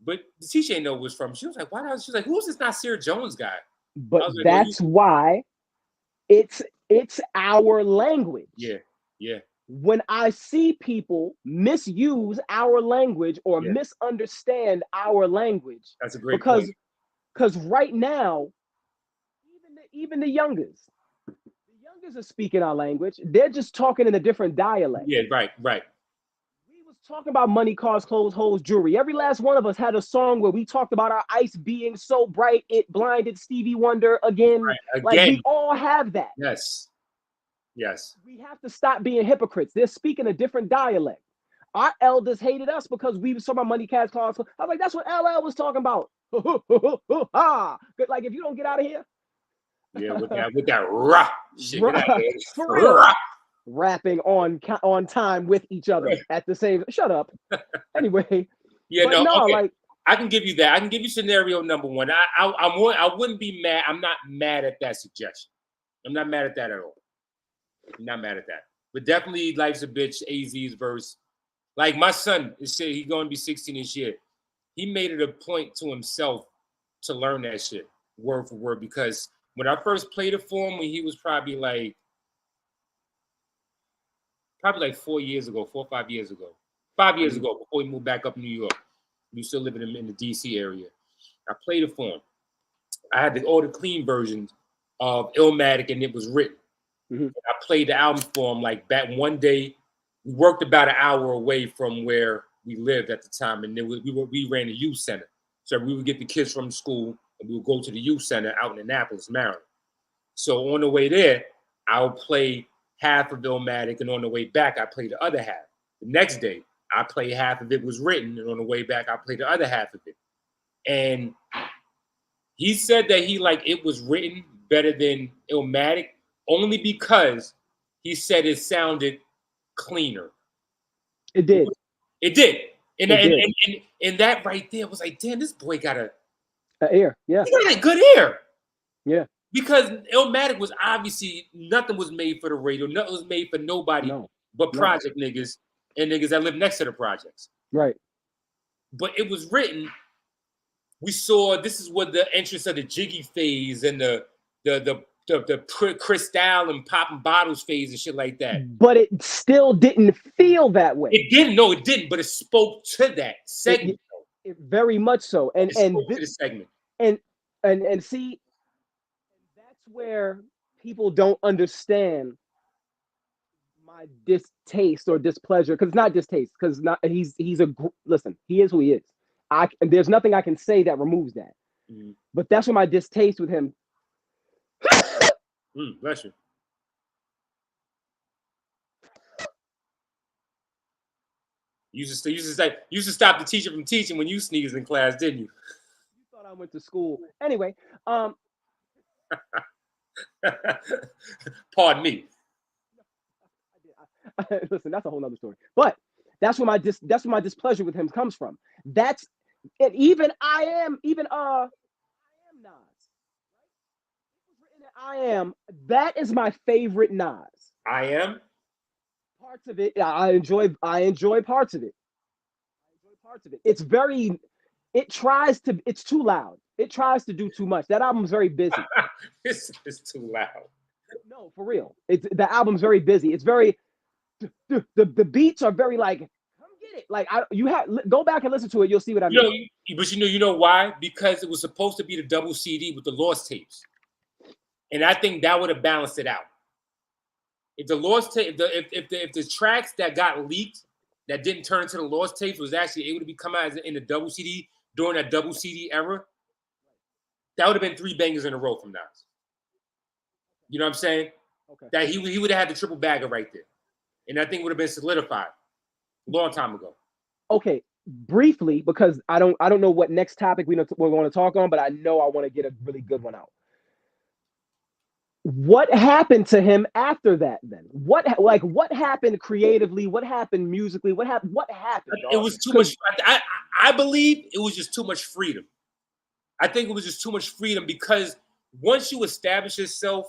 But the teacher didn't know it was from. She was like, why not? She was like, who's this Nasir Jones guy? But like, that's why it's our language. Yeah. When I see people misuse our language or misunderstand our language. That's a great point. Because right now, even the youngest are speaking our language. They're just talking in a different dialect. Yeah, right. We was talking about money, cars, clothes, hoes, jewelry. Every last one of us had a song where we talked about our ice being so bright it blinded Stevie Wonder again. Right. Like we all have that. Yes. We have to stop being hypocrites. They're speaking a different dialect. Our elders hated us because we was talking about money, cash, cars. I was like, that's what LL was talking about. Like if you don't get out of here. Yeah, with that rah shit. For real. Rapping on time with each other at the same. Shut up. Anyway. Yeah, okay. Like I can give you that. I can give you scenario number 1. I wouldn't be mad. I'm not mad at that suggestion. I'm not mad at that at all. I'm not mad at that. But definitely Life's a Bitch, AZ's verse. Like my son is saying he's gonna be 16 this year. He made it a point to himself to learn that shit word for word because when I first played it for him, when he was probably like 4 years ago, 4 or 5 years ago, 5 years ago, before he moved back up to New York, We still living in the DC area. I played it for him. I had all the clean versions of Illmatic, and it was written. Mm-hmm. I played the album for him. Like back one day, we worked about an hour away from where we lived at the time, and then we ran a youth center. So we would get the kids from school, and we would go to the youth center out in Annapolis, Maryland. So on the way there, I would play half of Illmatic, and on the way back, I played the other half. The next day, I played half of it was written, and on the way back, I played the other half of it. And he said that he like it was written better than Illmatic only because he said it sounded cleaner. It did. It did. And that right there was like, damn, this boy got a ear. Yeah. He got a good ear. Yeah. Because Illmatic was obviously nothing was made for the radio. Nothing was made for nobody but project niggas and niggas that live next to the projects. Right. But it was written. We saw this is what the entrance of the Jiggy phase and the Cristal and popping bottles phase and shit like that. But it still didn't feel that way. It didn't. No, it didn't. But it spoke to that segment. It very much so. And this segment. And see, that's where people don't understand my distaste or displeasure, because it's not distaste, because listen, he is who he is. There's nothing I can say that removes that. Mm. But that's where my distaste with him. Bless you. You used to stop the teacher from teaching when you sneezed in class, didn't you? You thought I went to school. Anyway, pardon me. Listen, that's a whole nother story. But that's where my displeasure with him comes from. And even I am Nas. I am. That is my favorite Nas. I am. Parts of it, I enjoy parts of it. It's too loud. It tries to do too much. That album's very busy. It's too loud. No, for real. The album's very busy. It's very the beats are very like, come get it. Like go back and listen to it. You'll see what I mean. But you know why? Because it was supposed to be the double CD with the lost tapes, and I think that would have balanced it out. If the lost tape, if the tracks that got leaked that didn't turn into the lost tapes was actually able to come out in the double CD during that double CD era, that would have been 3 bangers in a row from Nas. You know what I'm saying? Okay. That he would have had the triple bagger right there, and that thing would have been solidified a long time ago. Okay, briefly, because I don't know what next topic we're going to talk on, but I know I want to get a really good one out. What happened to him after that? Then what happened creatively? What happened musically? What happened? It was too much. I believe it was just too much freedom. I think it was just too much freedom because once you establish yourself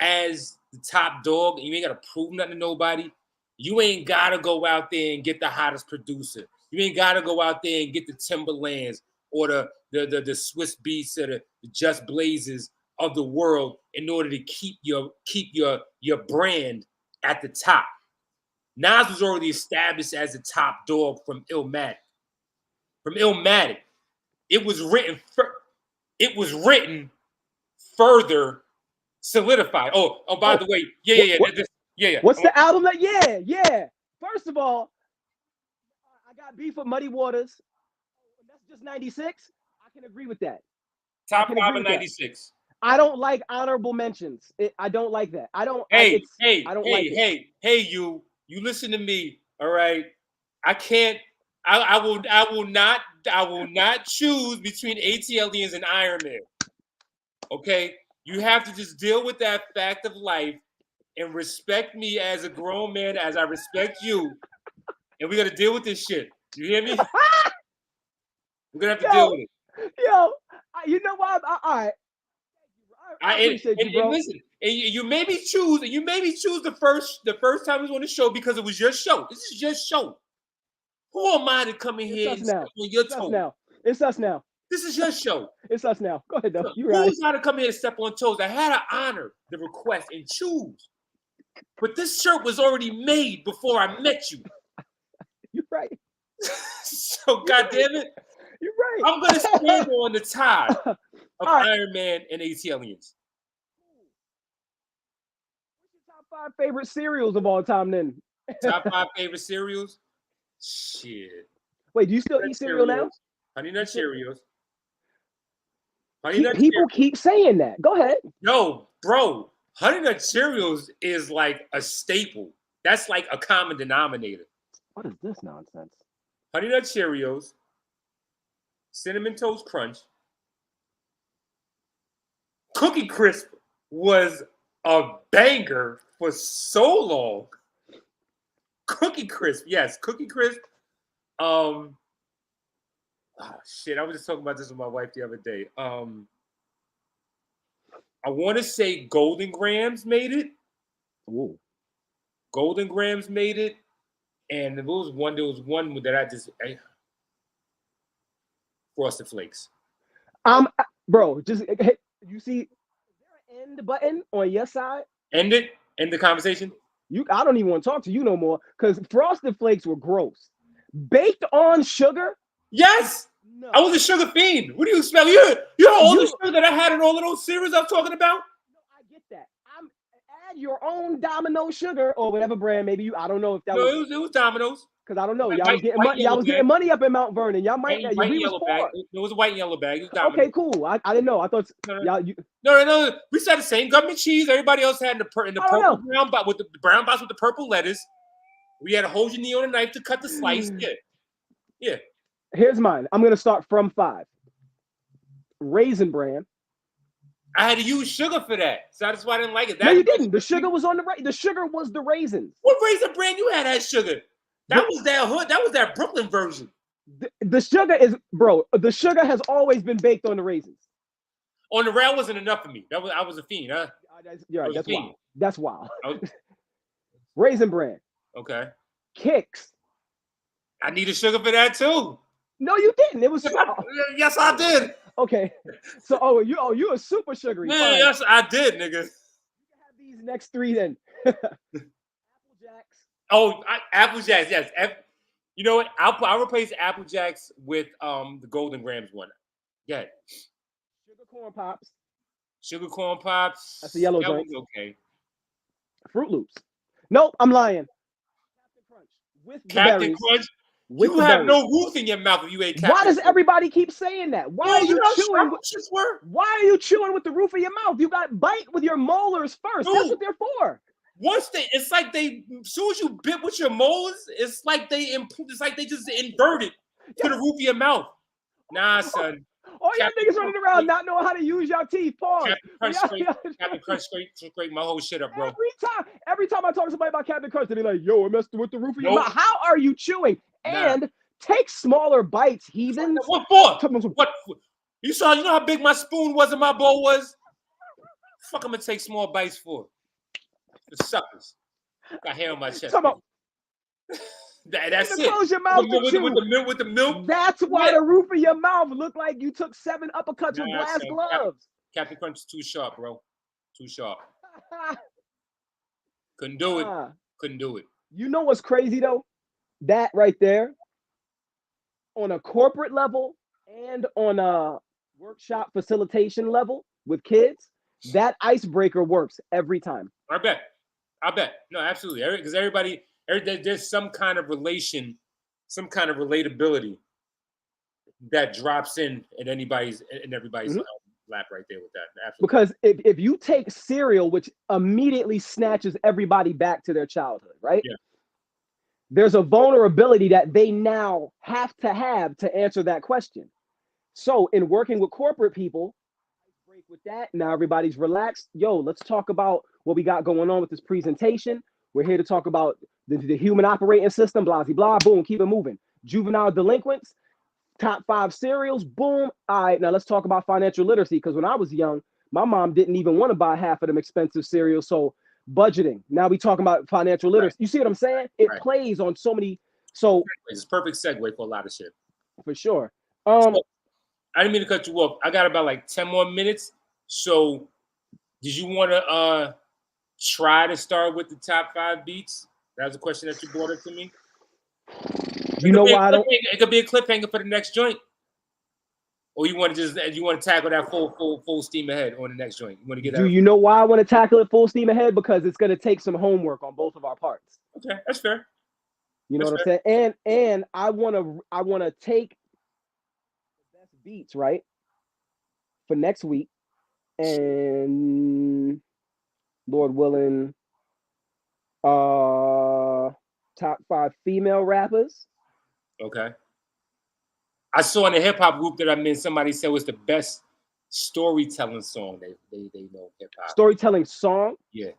as the top dog, and you ain't got to prove nothing to nobody. You ain't got to go out there and get the hottest producer. You ain't got to go out there and get the Timberlands or the Swiss Beats or the Just Blazes of the world in order to keep your brand at the top. Nas was already established as the top dog from Illmatic. It was written further solidified. Oh, by the way, yeah. What's the album that? Yeah. First of all, I got beef with Muddy Waters. That's just 96. I can agree with that. Top 5 of 96. I don't like honorable mentions. I don't like that. I don't. Hey, you listen to me, all right? I can't. I will not choose between ATLiens and Iron Man. Okay, you have to just deal with that fact of life and respect me as a grown man, as I respect you. And we got to deal with this shit. You hear me? We're gonna have to deal with it. You know what? All right. I appreciate you, bro. And listen, and you maybe choose the first time he was on the show because it was your show. This is your show. Who am I to come in here and step on your toes? It's us now. This is your show. It's us now. Go ahead, though. You're right. Who's not to come here and step on toes? I had to honor the request and choose. But this shirt was already made before I met you. You're right. So, goddamn it. right. I'm gonna stand on the tie of right. Iron Man and AT Aliens. What's your top 5 favorite cereals of all time then? Top 5 favorite cereals? Shit. Wait, do you still eat cereal now? Honey Nut Cheerios. People keep saying that. Go ahead. No, bro. Honey Nut Cheerios is like a staple. That's like a common denominator. What is this nonsense? Honey Nut Cheerios, Cinnamon Toast Crunch, Cookie Crisp was a banger for so long. Cookie Crisp, yes, Cookie Crisp. Oh shit, I was just talking about this with my wife the other day. I want to say Golden Grams made it. Ooh. Golden Grams made it, and there was one that Frosted Flakes. Bro, just you see, is there an end button on your side? End the conversation. I don't even want to talk to you no more because Frosted Flakes were gross. Baked on sugar? Yes. No. I was a sugar fiend. What do you smell? You know all the sugar that I had in all of those cereals I'm talking about? No, I get that. Add your own Domino sugar or whatever brand. Maybe I don't know if that was. It was Domino's. Because I don't know. Y'all was getting money up in Mount Vernon. Y'all might. White and yellow bag. It was a white and yellow bag. It was okay, cool. I didn't know. I thought y'all. No. We said the same government cheese. Everybody else had in the purple brown box with the brown box with the purple lettuce. We had a hoagie on a knife to cut the slice. Yeah. Here's mine. I'm gonna start from 5. Raisin Bran. I had to use sugar for that, so that's why I didn't like it. No, you didn't. The sugar was on the sugar was the raisins. What Raisin Bran you had sugar? That was that hood. That was that Brooklyn version. The sugar is, bro. The sugar has always been baked on the raisins. On the rail wasn't enough for me. I was a fiend, huh? You're right. That's wild. That's wild. Raisin Bran. Okay. Kicks. I needed sugar for that too. No, you didn't. It was yes, I did. Okay. So you a super sugary. Man, yes, I did, nigga. You can have these next 3 then. Apple Jacks. Oh, Apple Jacks, yes. You know what? I'll replace Apple Jacks with the Golden Grams one. Yeah. Sugar Corn Pops. Sugar Corn Pops. That's a yellow joint. Okay. Fruit Loops. Nope, I'm lying. Captain Crunch with Captain the berries. Crunch. You have no roof in your mouth if you ate Captain Why does everybody keep saying that? Why are you chewing? Why are you chewing with the roof of your mouth? You got bite with your molars first. Dude, that's what they're for. It's like as soon as you bit with your molars, it's like they just inverted to the roof of your mouth. Nah, son. All y'all niggas running around not knowing how to use your teeth. Pause. Captain Crunch scrape my whole shit up, bro. Every time I talk to somebody about Captain Crunch, they be like, "Yo, it messed with the roof of your mouth." How are you chewing? And take smaller bites, heathens. What for? What? You know how big my spoon was and my bowl was? Fuck, I'm gonna take small bites for. The suckers. Got hair on my chest. That's it. Close your mouth with the milk. That's why the roof of your mouth looked like you took 7 uppercuts with glass gloves. Captain Crunch is too sharp, bro. Too sharp. Couldn't do it. You know what's crazy though? That right there, on a corporate level and on a workshop facilitation level with kids, that icebreaker works every time. I bet. No, absolutely. Because there's some kind of relation, some kind of relatability that drops in everybody's lap right there with that. Absolutely. Because if you take cereal, which immediately snatches everybody back to their childhood, right? Yeah. There's a vulnerability that they now have to answer that question. So in working with corporate people, break with that. Now everybody's relaxed. Yo, let's talk about what we got going on with this presentation. We're here to talk about the human operating system, blah, blah, blah, boom, keep it moving. Juvenile delinquents, top 5 cereals, boom. All right, now let's talk about financial literacy, because when I was young, my mom didn't even want to buy half of them expensive cereals. So budgeting. Now we talking about financial literacy. You see what I'm saying? It plays on so many. So it's a perfect segue for a lot of shit. For sure. I didn't mean to cut you off. I got about like 10 more minutes. So did you want to try to start with the top 5 beats? That was a question that you brought up to me. You know why I don't? It could be a cliffhanger for the next joint. Or you want to tackle that full steam ahead on the next joint? You want to get that? Do you know why I want to tackle it full steam ahead? Because it's going to take some homework on both of our parts. Okay, that's fair. You know what I'm saying? And I want to take the best beats, right, for next week, and Lord willing, top 5 female rappers. Okay. I saw in the hip hop group that I'm in, somebody said was the best storytelling song they know hip hop. Storytelling song? Yeah.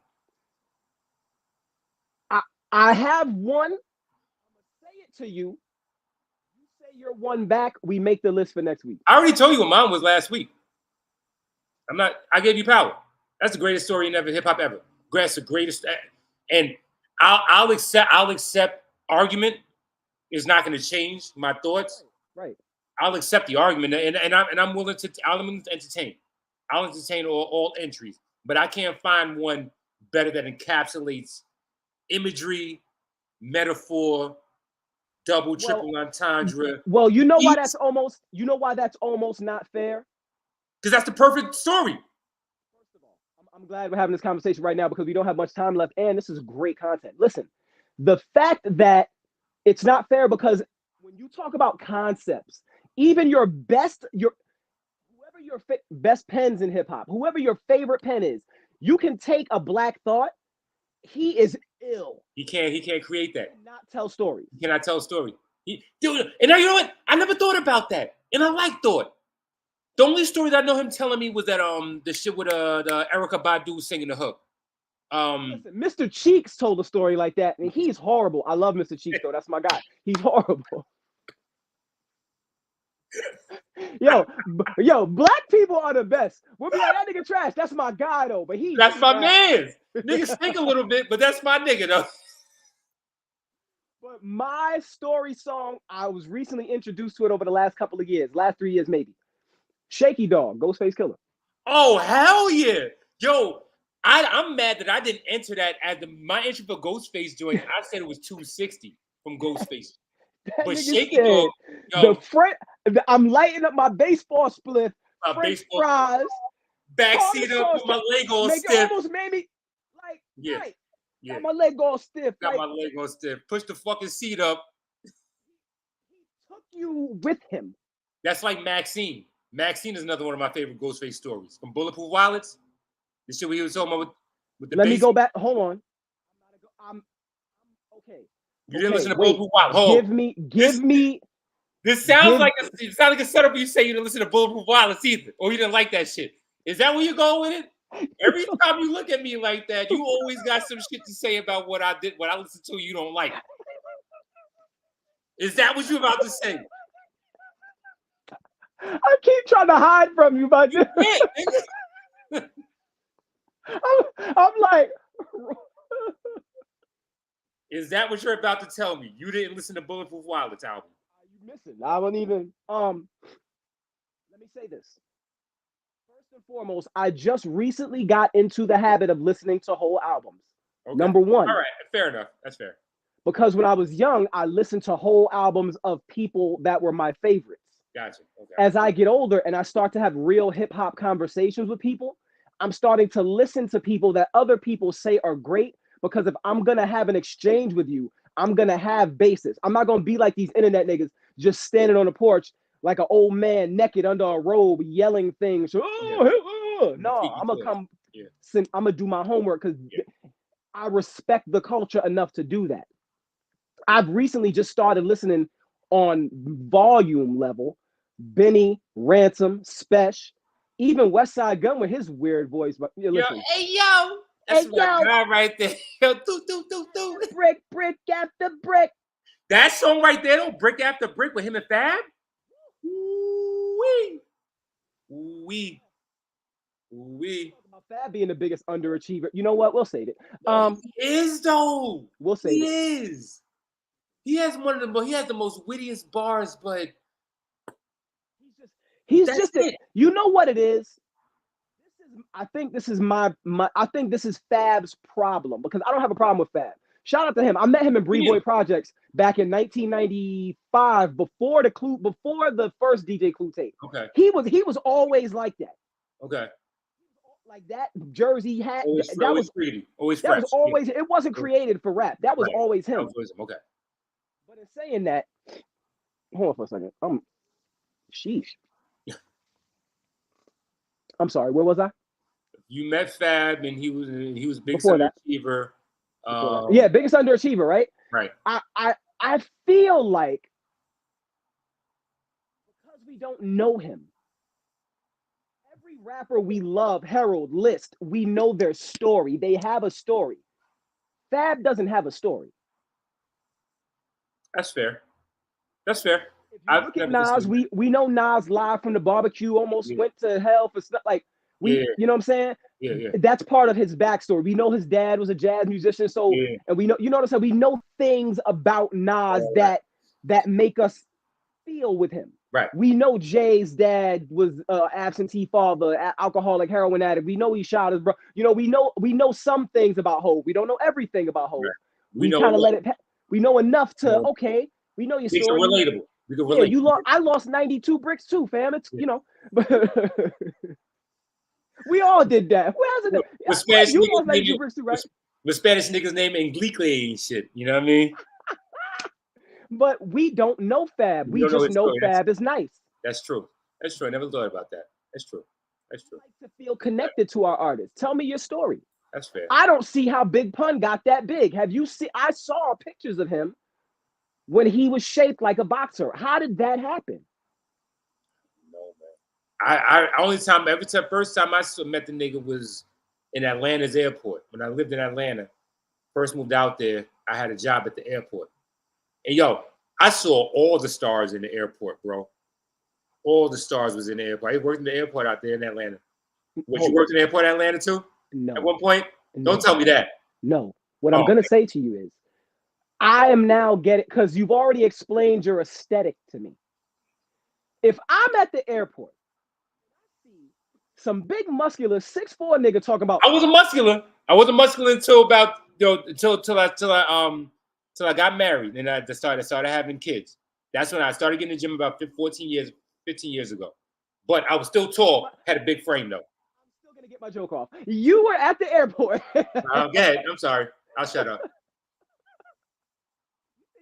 I have one. I'm gonna say it to you. You say you're one back. We make the list for next week. I already told you what mine was last week. I gave you Power. That's the greatest story in hip hop ever. That's the greatest. And I'll accept argument is not going to change my thoughts. Right. I'll accept the argument, and I'm willing to entertain. I'll entertain all entries, but I can't find one better that encapsulates imagery, metaphor, triple entendre. Well, you know why that's almost not fair? Because that's the perfect story. First of all, I'm glad we're having this conversation right now because we don't have much time left, and this is great content. Listen, the fact that it's not fair because when you talk about concepts, even whoever your best pens in hip hop, whoever your favorite pen is, you can take a Black Thought. He is ill. He can't create that. He cannot tell stories. He cannot tell a story. Dude, and now you know what? I never thought about that, and I like Thought. The only story that I know him telling me was that the shit with the Erykah Badu singing the hook. Listen, Mr. Cheeks told a story like that, and he's horrible. I love Mr. Cheeks though. That's my guy. He's horrible. Yo, Black people are the best. We'll be like, that nigga trash. That's my guy though. But that's my man. Niggas stink a little bit, but that's my nigga though. But my story song, I was recently introduced to it over the last couple of years, last 3 years maybe. Shaky Dog, Ghostface Killer. Oh hell yeah, yo! I'm mad that I didn't enter that as my entry for Ghostface joint. I said it was 260 from Ghostface. But Shaky Dog, yo, I'm lighting up my baseball spliff. French fries. Backseat up with my leg all stiff. It almost made me got my leg all stiff. Got my leg all stiff. Push the fucking seat up. He took you with him. That's like Maxine. Maxine is another one of my favorite Ghostface stories. From Bulletproof Wallets. The shit he was talking about with the Let me go back. Hold on. I'm okay. You didn't listen to Bulletproof Wallets. Give me. This sounds like a setup. You say you didn't listen to Bulletproof Wallets either, or you didn't like that shit. Is that where you going with it? Every time you look at me like that, you always got some shit to say about what I did, what I listened to. You don't like. Is that what you're about to say? I keep trying to hide from you, but I'm like, is that what you're about to tell me? You didn't listen to Bulletproof Wallets album? You missing? I wouldn't even. Let me say this. First and foremost, I just recently got into the habit of listening to whole albums. Okay. Number one. All right, fair enough. That's fair. Because when I was young, I listened to whole albums of people that were my favorites. Gotcha. Okay. As I get older and I start to have real hip hop conversations with people, I'm starting to listen to people that other people say are great, because if I'm going to have an exchange with you, I'm going to have basis. I'm not going to be like these internet niggas just standing on the porch like an old man naked under a robe yelling things. No, I'm going to come. Yeah. I'm going to do my homework because I respect the culture enough to do that. I've recently just started listening on volume level. Benny, Ransom, Spesh, even West Side Gun with his weird voice. But listen. That's my guy right there. Yo, do. Brick after brick. That song right there, though, Brick After Brick with him and Fab. Wee. Fab being the biggest underachiever. You know what? We'll save it. He is though. We'll save it. He is. He has the most wittiest bars, but he's just you know what it is? I think this is my I think this is Fab's problem, because I don't have a problem with Fab. Shout out to him. I met him in Boy Projects back in 1995, before the first DJ Clue tape. Okay. He was always like that. Okay. Like that jersey hat. Always fresh. That was always. It wasn't created for rap. That was always him. Okay. But in saying that, hold on for a second. Sheesh. I'm sorry. Where was I? You met Fab, and he was biggest underachiever. Yeah, biggest underachiever, right? Right. I feel like because we don't know him, every rapper we love, Harold, List, we know their story. They have a story. Fab doesn't have a story. That's fair. If you look at Nas, we know Nas live from the barbecue, almost went to hell for stuff like you know what I'm saying? Yeah. That's part of his backstory. We know his dad was a jazz musician, so and we know, you know what I'm saying? We know things about Nas that make us feel with him. Right. We know Jay's dad was absentee father, alcoholic, heroin addict. We know he shot his bro. You know, we know some things about Hov. We don't know everything about Hov. Right. We kind of let it. We know enough to okay. We know your story. Makes it relatable. We can relate. Yeah, I lost 92 bricks too, fam. It's you know, we all did that. Who hasn't? With Spanish niggas named, bricks too, right? With Spanish niggas named Englique and shit. You know what I mean? But we don't know Fab. We just know Fab is nice. That's true. That's true. I never thought about that. That's true. That's true. I like to feel connected to our artists. Tell me your story. That's fair. I don't see how Big Pun got that big. Have you seen? I saw pictures of him when he was shaped like a boxer. How did that happen? No, man. First time I met the nigga was in Atlanta's airport. When I lived in Atlanta, first moved out there, I had a job at the airport. And yo, I saw all the stars in the airport, bro. All the stars was in the airport. I worked in the airport out there in Atlanta. What, you worked in the airport in Atlanta too? No. At one point? No. Don't tell me that. No. What I'm going to say to you is, I am now getting, because you've already explained your aesthetic to me. If I'm at the airport, I see some big muscular 6'4" nigga talking about. I wasn't muscular until about till I got married and I started having kids. That's when I started getting in the gym about 15 years ago. But I was still tall, had a big frame though. I'm still gonna get my joke off. You were at the airport. Go ahead. I'm sorry. I'll shut up.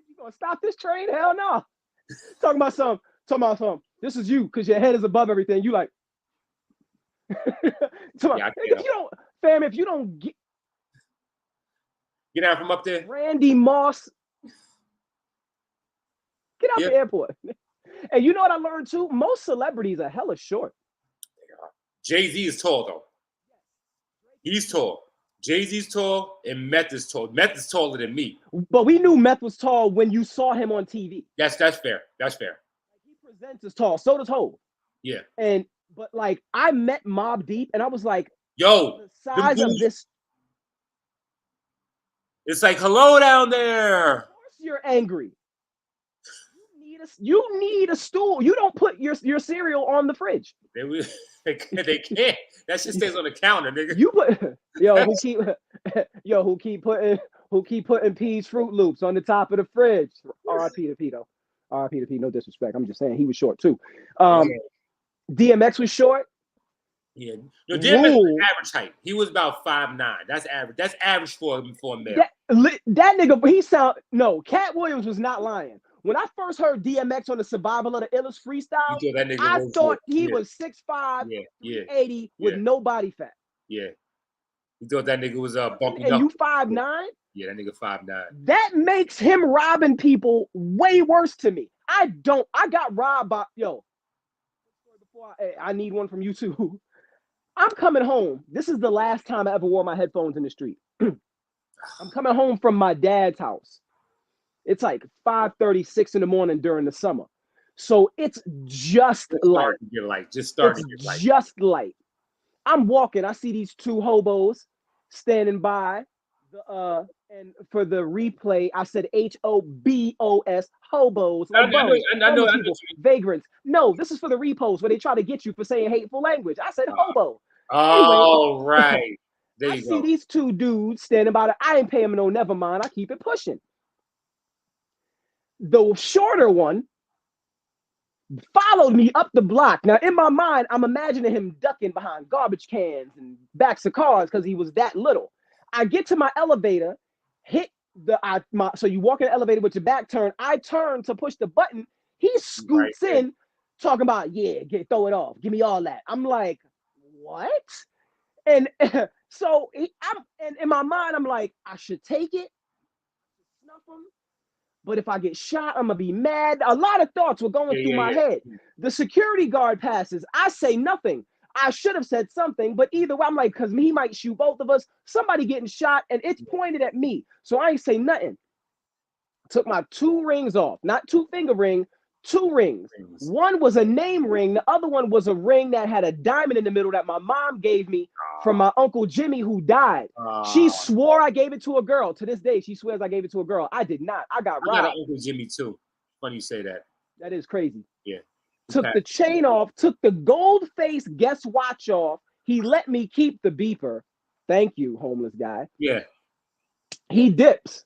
You gonna stop this train? Hell no. Talking about some. This is you because your head is above everything. You like. If you don't get out from up there, Randy Moss. Get out the airport. And you know what I learned too? Most celebrities are hella short. Jay-Z is tall though. He's tall. Jay-Z's tall and Meth is tall. Meth is taller than me. But we knew Meth was tall when you saw him on TV. That's fair. That's fair. He presents as tall. So does Hov. Yeah. But like I met Mobb Deep and I was like, yo, the size of this. It's like, hello down there. Of course you're angry. You need a stool. You don't put your cereal on the fridge. They can't. That shit stays on the counter, nigga. You put who keep putting P's Fruit Loops on the top of the fridge. R.I.P. to Pito. R.I.P. to Pete. No disrespect. I'm just saying he was short too. DMX was short. Yeah. No, DMX was average height. He was about 5'9". That's average. That's average for a male. That nigga, Cat Williams was not lying. When I first heard DMX on the Survival of the Illest freestyle, I thought he was 6'5", 80 with no body fat. Yeah. You thought that nigga was bumping up. And you 5'9"? Yeah, that nigga 5'9". That makes him robbing people way worse to me. I got robbed by, I need one from you too. I'm coming home. This is the last time I ever wore my headphones in the street. I'm coming home from my dad's house. It's like 5:36 in the morning during the summer. So it's just light. Just light. I'm walking. I see these two hobos standing by. And for the replay, I said HOBOS, hobos. Like I know. Vagrants. No, this is for the repost where they try to get you for saying hateful language. I said hobo. Oh, anyway, right. There I you see go. these two dudes standing by I ain't paying him no never mind. I keep it pushing. The shorter one followed me up the block. Now, in my mind, I'm imagining him ducking behind garbage cans and backs of cars because he was that little. I get to my elevator, hit so you walk in the elevator with your back turned. I turn to push the button. He scoots in, talking about, throw it off. Give me all that. I'm like, what? And so in my mind, I'm like, I should take it, snuff him. But if I get shot, I'm gonna be mad. A lot of thoughts were going through my head. The security guard passes. I say nothing. I should have said something, but either way, I'm like, because he might shoot both of us. Somebody getting shot, and it's pointed at me. So I ain't say nothing. Took my 2 rings off, not 2-finger ring, 2 rings. One was a name ring. The other one was a ring that had a diamond in the middle that my mom gave me from my Uncle Jimmy who died. She swore I gave it to a girl. To this day, she swears I gave it to a girl. I did not. I got robbed. I got an Uncle Jimmy too. Funny you say that. That is crazy. Yeah. Took the chain off, took the gold face guest watch off. He let me keep the beeper. Thank you, homeless guy. Yeah. He dips.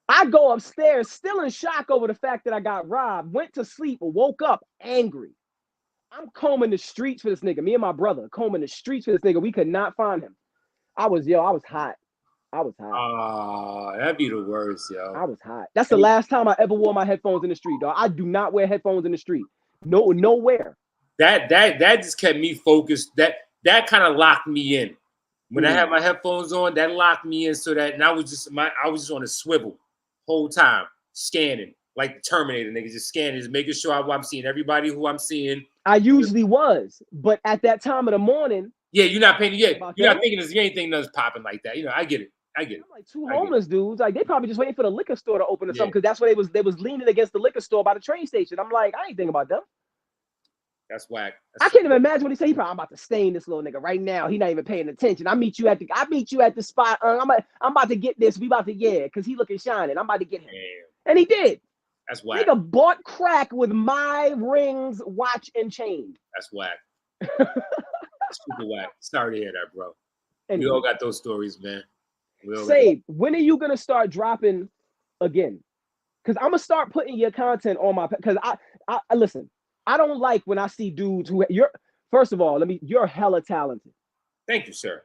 I go upstairs, still in shock over the fact that I got robbed, went to sleep, woke up angry. I'm combing the streets for this nigga. Me and my brother combing the streets for this nigga. We could not find him. I was hot. That'd be the worst, yo. I was hot. That's the last time I ever wore my headphones in the street, dog. I do not wear headphones in the street. No, nowhere. That just kept me focused. That kind of locked me in. When I had my headphones on, that locked me in so that, and I was just on a swivel whole time, scanning like the Terminator, nigga, just scanning, just making sure I'm seeing everybody who I'm seeing. I usually was, but at that time of the morning, you're not paying. You're not thinking you ain't thinking nothing's popping like that. I get it. I'm like 2 homeless dudes, like they probably just waiting for the liquor store to open or something, because that's where they was leaning against the liquor store by the train station. I'm like, I ain't thinking about them. That's whack. I can't even imagine what he said. He probably, I'm about to stain this little nigga right now. He not even paying attention. I meet you at the spot. I'm about to get this. We about to because he looking shining. I'm about to get him. Damn. And he did. That's whack. Nigga bought crack with my rings, watch, and chain. That's whack. That's super whack. Sorry to hear that, bro. Anyway, we all got those stories, man. Sabe, when are you gonna start dropping again? Because I'm gonna start putting your content on my. Because I listen. I don't like when I see dudes who first of all, you're hella talented. Thank you, sir.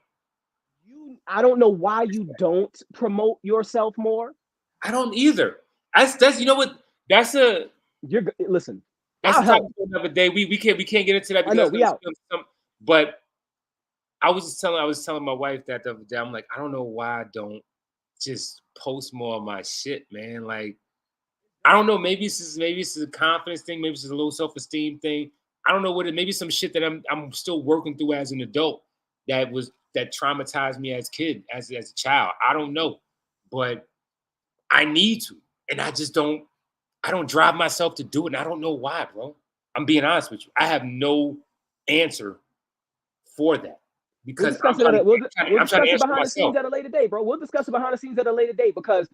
I don't know why you don't promote yourself more. I don't either. That's you know what? That's listen. That's another day. We can't get into that because we out. But I was telling my wife that the other day. I'm like, I don't know why I don't just post more of my shit, man. Like, I don't know. Maybe this is a confidence thing. Maybe it's a low self-esteem thing. I don't know what it. Maybe some shit that I'm still working through as an adult that traumatized me as a child. I don't know, but I need to, and I just don't. I don't drive myself to do it, and I don't know why, bro. I'm being honest with you. I have no answer for that because we'll discuss it behind the scenes at a later date, bro. We'll discuss it behind the scenes at a later date because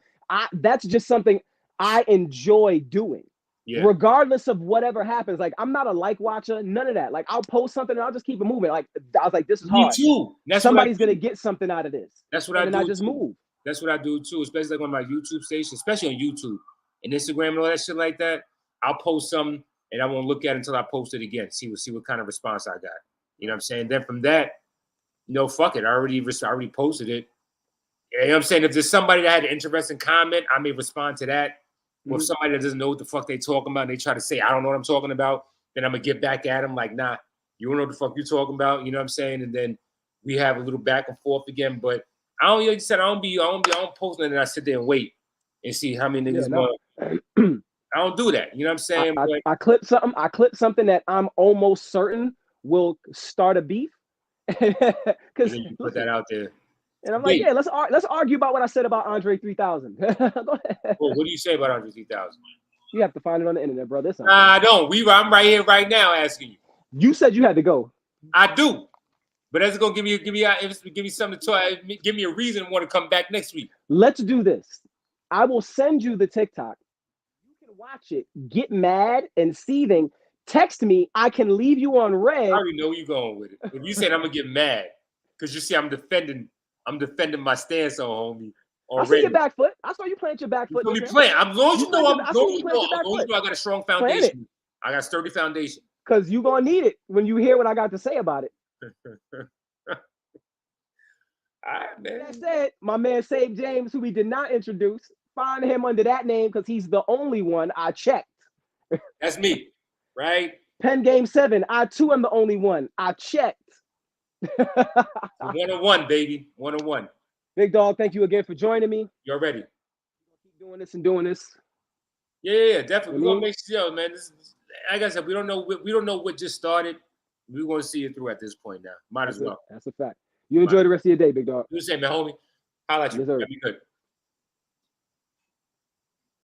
that's just something I enjoy doing, regardless of whatever happens. Like, I'm not a like watcher, none of that. Like, I'll post something and I'll just keep it moving. Like, I was like, this is hard. Me too. Somebody's gonna get something out of this. That's what I do. And I just move. That's what I do too, especially like on my YouTube station, especially on YouTube and Instagram and all that shit like that. I'll post something and I won't look at it until I post it again. See what kind of response I got. You know what I'm saying? Then from that, fuck it. I already posted it. You know what I'm saying? If there's somebody that had an interesting comment, I may respond to that. Or if somebody that doesn't know what the fuck they talking about and they try to say, I don't know what I'm talking about, then I'm going to get back at them like, nah, you don't know what the fuck you're talking about. You know what I'm saying? And then we have a little back and forth again. But I don't post and then I sit there and wait and see how many niggas I don't do that. You know what I'm saying? I clip something that I'm almost certain will start a beef. Because you put that out there. And I'm like, let's argue about what I said about Andre 3000. Go ahead. Well, what do you say about Andre 3000? You have to find it on the internet, bro. I don't. I'm right here, right now, asking you. You said you had to go. I do, but that's gonna give me something to talk. Give me a reason to want to come back next week. Let's do this. I will send you the TikTok. You can watch it. Get mad and seething. Text me. I can leave you on red. I already know where you're going with it. If you said I'm gonna get mad. Because you see, I'm defending my stance on homie. I see your back foot. I saw you plant your back foot. You plant. As long as you know, I got a strong foundation. I got a sturdy foundation. Because you're gonna need it when you hear what I got to say about it. All right, man. That said, my man Sabe James, who we did not introduce, find him under that name because he's the only one I checked. That's me, right? Pen Game 7. I too am the only one. I checked. 101, baby. 101. Big dog, thank you again for joining me. You're ready. Keep doing this and doing this. Yeah, definitely. We're gonna make sure, man. Like I said, we don't know what just started. We're gonna see it through at this point now. Might as well. That's a fact. You enjoy the rest of your day, big dog. You say, man, homie. Holla at you. Yes, sir. Be good.